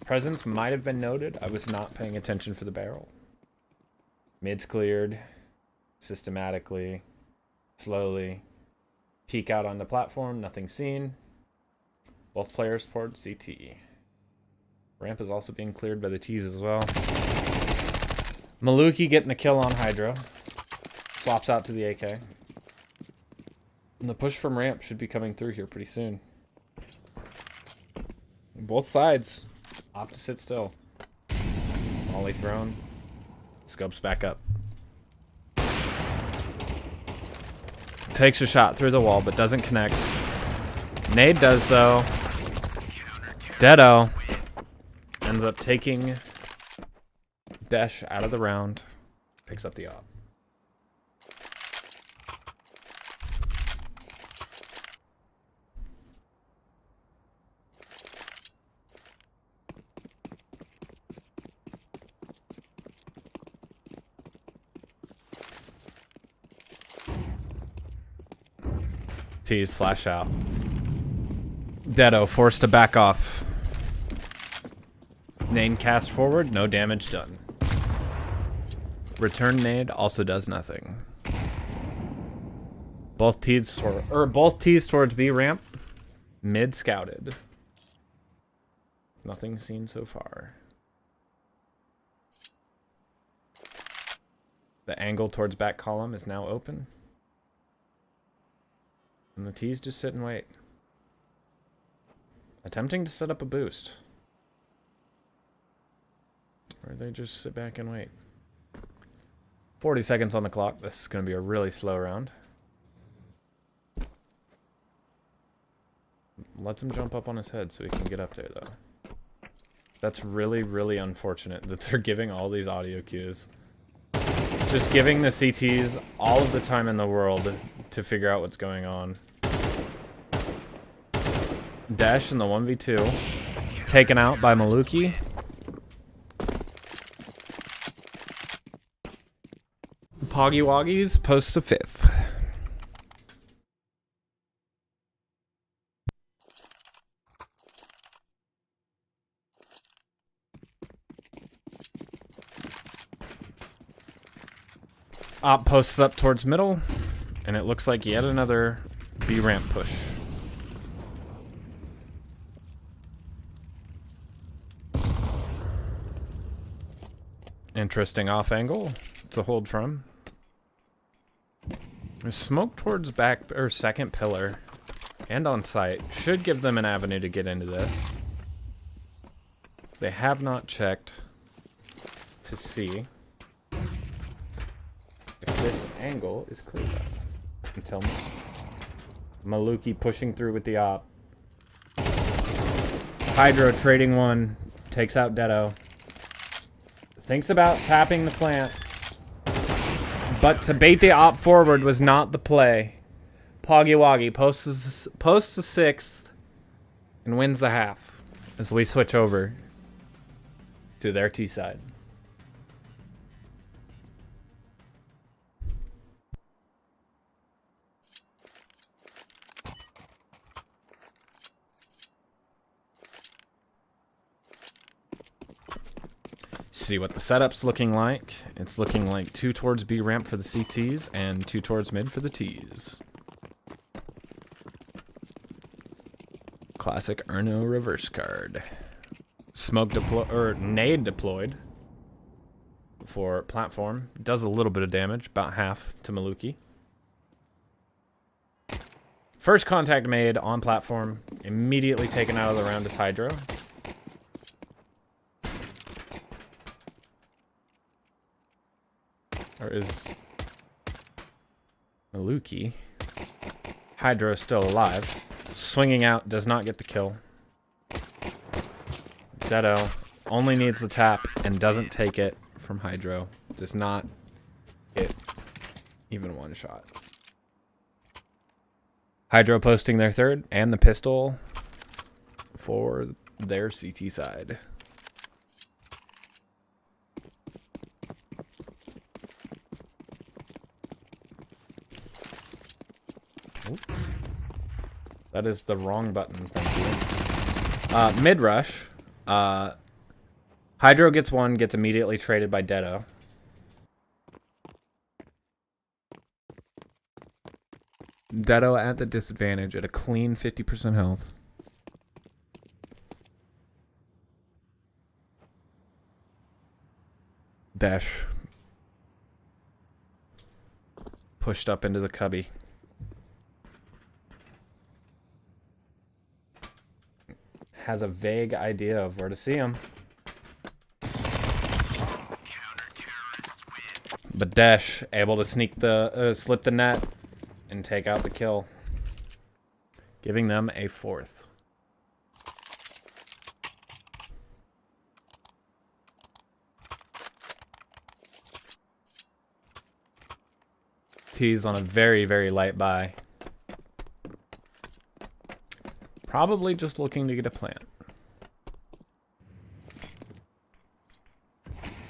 presence might have been noted. I was not paying attention for the barrel. Mid's cleared systematically, slowly. Peek out on the platform, nothing seen. Both players towards CT. Ramp is also being cleared by the T's as well. Maluki getting the kill on Hydro. Swaps out to the AK. And the push from ramp should be coming through here pretty soon. Both sides. Opt to sit still. Molly thrown. Scopes back up. Takes a shot through the wall, but doesn't connect. Nade does, though. Deado ends up taking Dash out of the round. Picks up the op. T's flash out. Deado forced to back off. Nade cast forward, no damage done. Return nade also does nothing. Both T's towards B ramp. Mid scouted. Nothing seen so far. The angle towards back column is now open. And the T's just sit and wait. Attempting to set up a boost. Or they just sit back and wait. 40 seconds on the clock. This is going to be a really slow round. Lets him jump up on his head so he can get up there, though. That's really, really unfortunate that they're giving all these audio cues. Just giving the CTs all of the time in the world to figure out what's going on. Dash in the 1v2. Taken out by Maluki. Poggie Woggies posts a 5th. Op posts up towards middle, and it looks like yet another B ramp push. Interesting off angle to hold from. Smoke towards back or second pillar and on site should give them an avenue to get into this. They have not checked to see if this angle is cleared up. Until Maluki pushing through with the op. Hydro trading one, takes out Deado. Thinks about tapping the plant. But to bait the op forward was not the play. Poggie Woggie posts the 6th and wins the half as we switch over to their T side. See what the setup's looking like. It's looking like 2 towards B ramp for the CTs and 2 towards mid for the Ts. Classic Erno reverse card. Smoke nade deployed for platform. Does a little bit of damage, about half to Maluki. First contact made on platform, immediately taken out of the round is Hydro. Or is Maluki? Hydro is still alive. Swinging out, does not get the kill. Deado only needs the tap and doesn't take it from Hydro. Does not hit even one shot. Hydro posting their 3rd and the pistol for their CT side. That is the wrong button. Thank you. Mid rush. Hydro gets one, gets immediately traded by Dedo. Dedo at the disadvantage at a clean 50% health. Dash. Pushed up into the cubby. Has a vague idea of where to see him. But Dash able to sneak the slip the net and take out the kill, giving them a 4th. T's on a very, very light buy. Probably just looking to get a plant.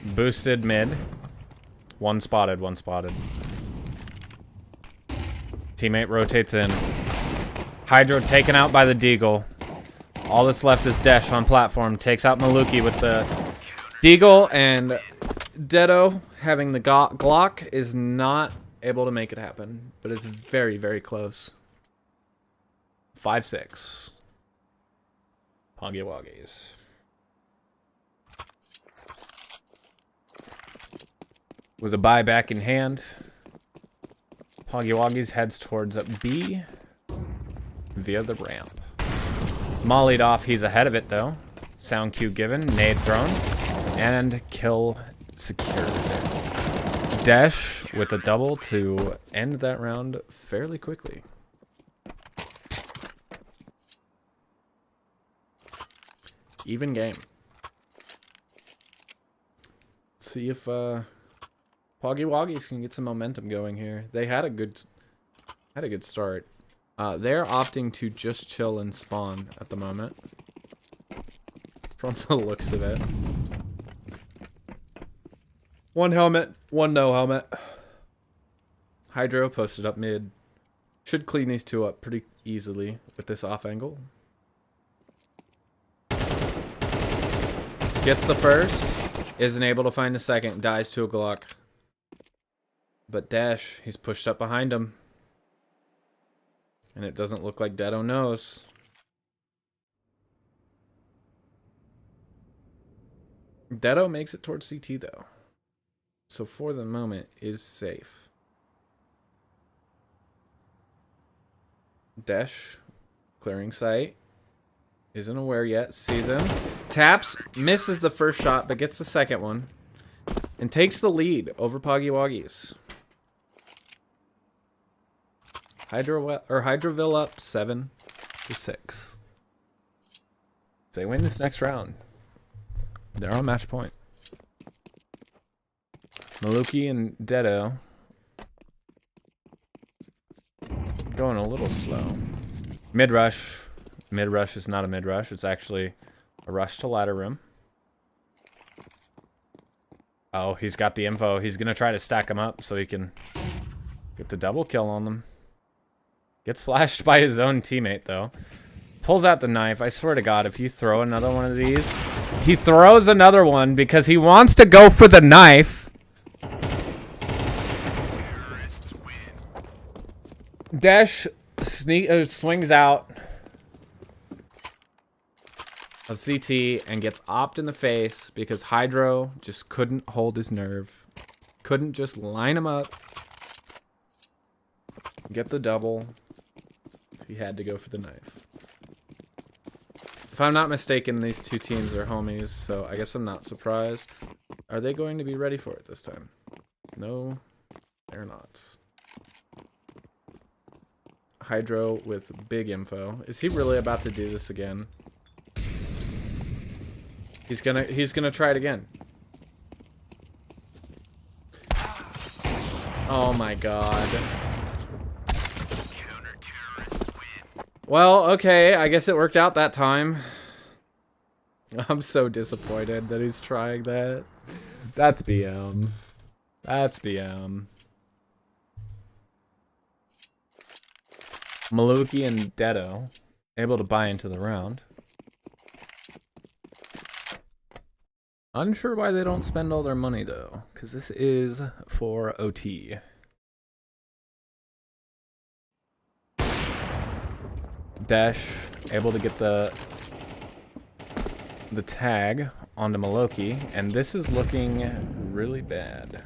Boosted mid. One spotted, one spotted. Teammate rotates in. Hydro taken out by the Deagle. All that's left is Desh on platform. Takes out Maluki with the Deagle, and Dedo having the Glock is not able to make it happen, but it's very, very close. 5-6. Poggie Woggies. With a buy back in hand, Poggie Woggies heads towards B via the ramp. Mollied off, he's ahead of it though. Sound cue given, nade thrown, and kill secured. Dash with a double to end that round fairly quickly. Even game. Let's see if Poggie Woggies can get some momentum going here. They had a good start. They're opting to just chill and spawn at the moment, from the looks of it. One helmet, one no helmet. Hydro posted up mid. Should clean these two up pretty easily with this off angle. Gets the first, isn't able to find the second, dies to a Glock. But Dash, he's pushed up behind him. And it doesn't look like Dedo knows. Dedo makes it towards CT though. So for the moment is safe. Dash, clearing sight. Isn't aware yet. Sees him. Taps. Misses the first shot, but gets the second one. And takes the lead over Poggie Woggies. Hydroville up 7-6. If they win this next round, they're on match point. Maluki and Dedo going a little slow. Mid rush. Mid rush is not a mid rush. It's actually a rush to ladder room. Oh, he's got the info. He's gonna try to stack them up so he can get the double kill on them. Gets flashed by his own teammate though. Pulls out the knife. I swear to God, if you throw another one of these, he throws another one because he wants to go for the knife. Dash swings out of CT and gets opped in the face because Hydro just couldn't hold his nerve. Couldn't just line him up. Get the double. He had to go for the knife. If I'm not mistaken, these two teams are homies, so I guess I'm not surprised. Are they going to be ready for it this time? No, they're not. Hydro with big info. Is he really about to do this again? He's gonna try it again. Oh my God. Well, okay, I guess it worked out that time. I'm so disappointed that he's trying that. That's BM. That's BM. Maluki and Dedo able to buy into the round. Unsure why they don't spend all their money, though, because this is for OT. Dash able to get the tag onto Maloki, and this is looking really bad.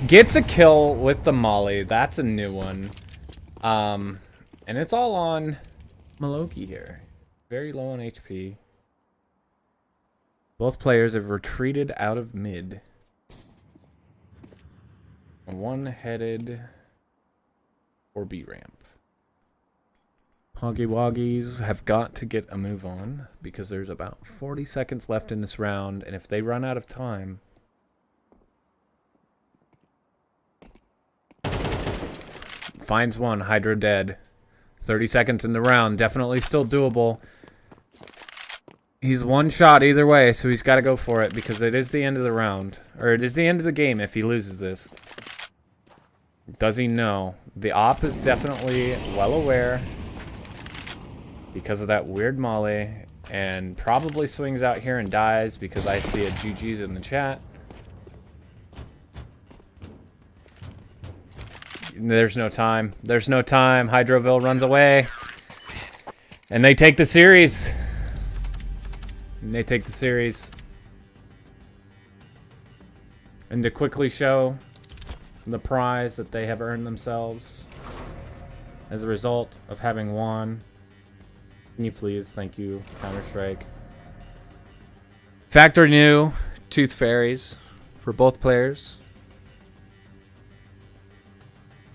Gets a kill with the molly. That's a new one. And it's all on Maloki here. Very low on HP. Both players have retreated out of mid. One headed for B ramp. Poggie Woggies have got to get a move on because there's about 40 seconds left in this round, and if they run out of time, finds one, Hydro dead. 30 seconds in the round, definitely still doable. He's one shot either way, so he's got to go for it because it is the end of the round. Or it is the end of the game if he loses this. Does he know? The op is definitely well aware because of that weird molly, and probably swings out here and dies because I see a GG's in the chat. There's no time. There's no time. Hydroville runs away. And they take the series. And they take the series. And to quickly show the prize that they have earned themselves as a result of having won. Can you please? Thank you, Counter-Strike. Factory new Tooth Fairies for both players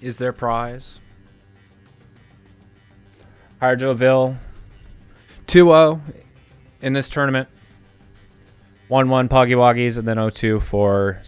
is their prize. Hydroville 2-0 in this tournament. 1-1 Poggie Woggies, and then 0-2 for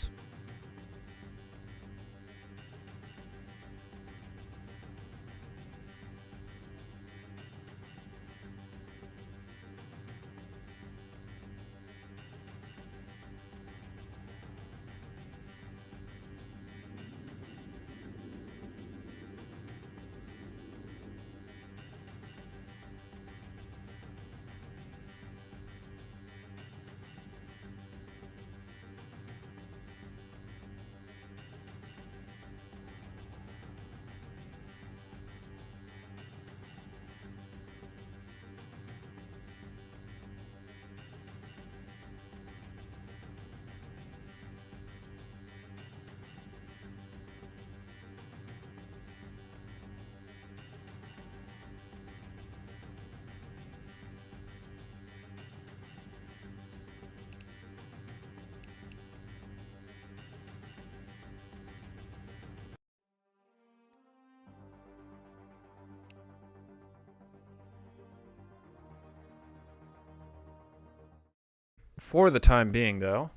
for the time being, though,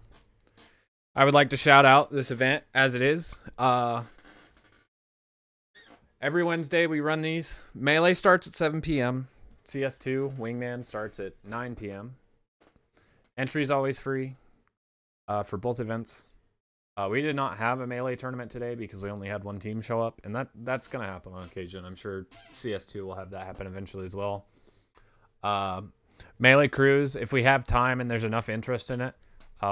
I would like to shout out this event as it is. Every Wednesday we run these. Melee starts at 7 p.m. CS2 Wingman starts at 9 p.m. Entry is always free for both events. We did not have a Melee tournament today because we only had one team show up, and that's going to happen on occasion. I'm sure CS2 will have that happen eventually as well. Melee crews, if we have time and there's enough interest in it,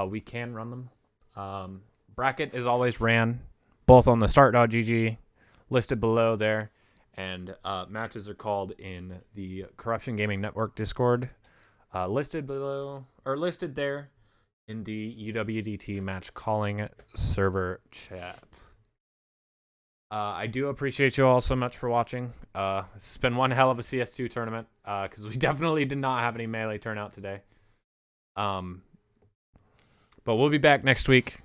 we can run them. Bracket is always ran both on the start.gg, listed below there, and matches are called in the Corruption Gaming Network Discord, listed below, or listed there in the UWDT match calling server chat. I do appreciate you all so much for watching. It's been one hell of a CS2 tournament because we definitely did not have any Melee turnout today. But we'll be back next week.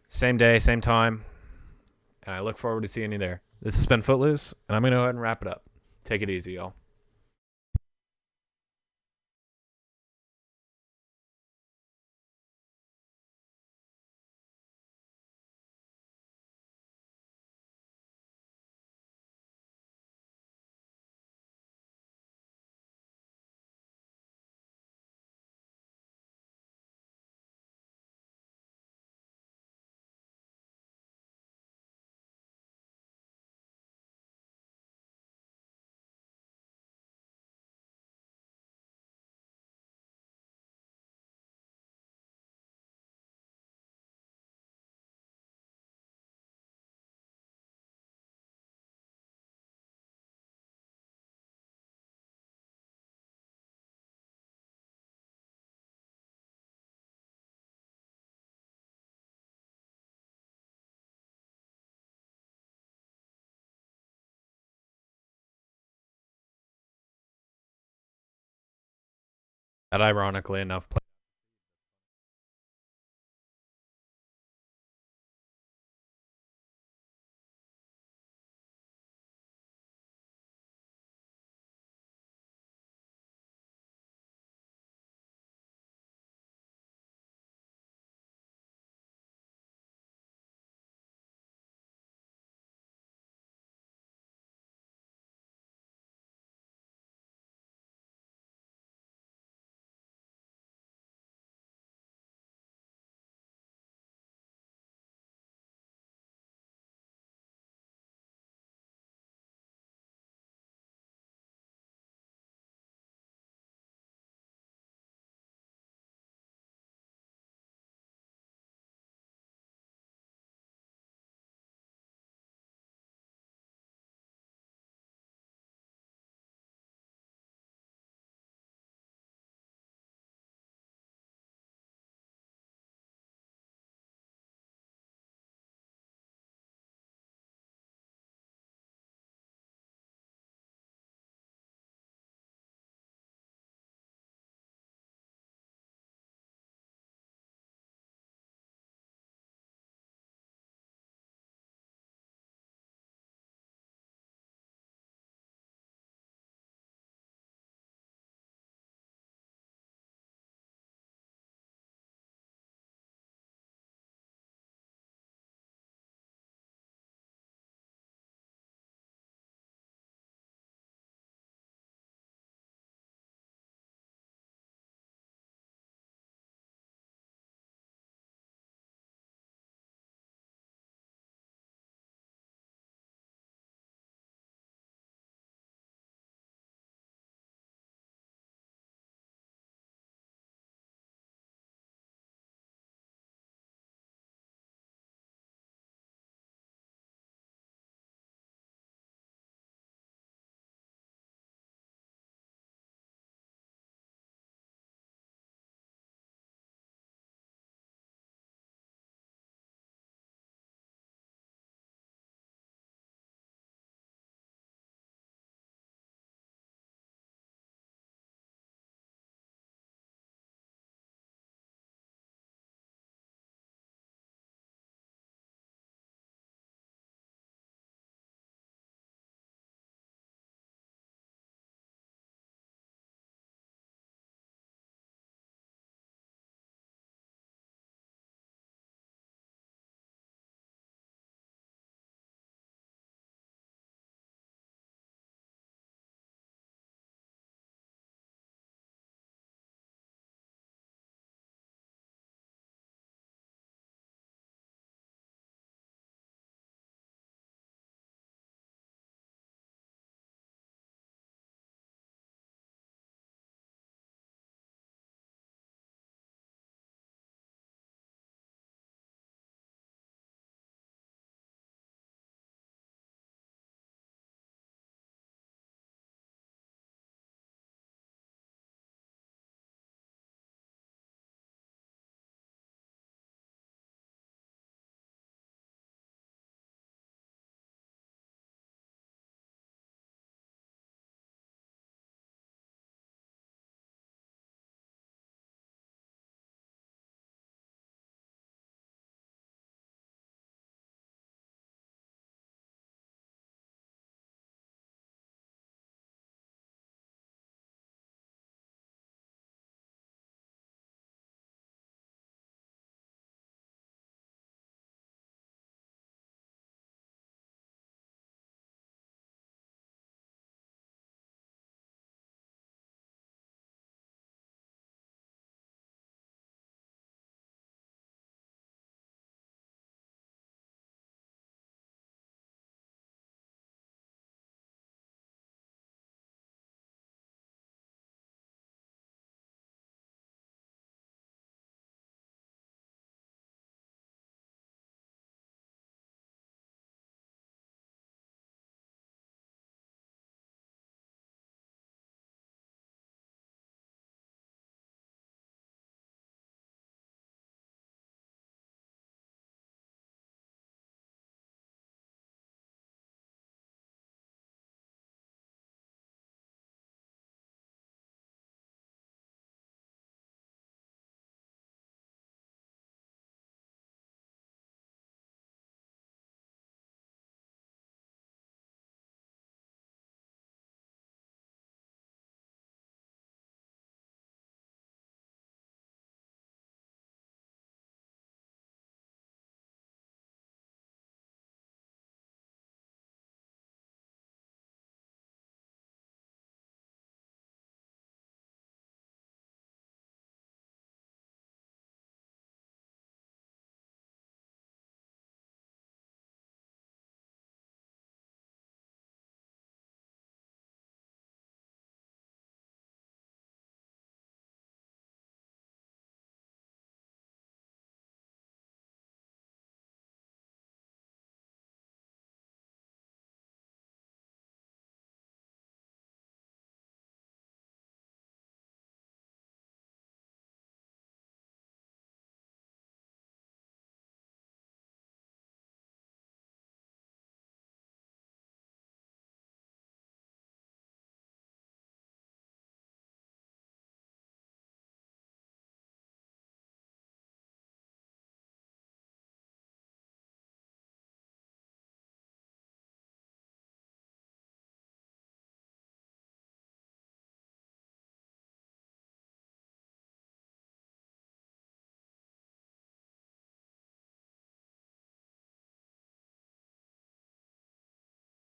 Same day, same time. And I look forward to seeing you there. This has been Footloose, and I'm going to go ahead and wrap it up. Take it easy, y'all. That ironically enough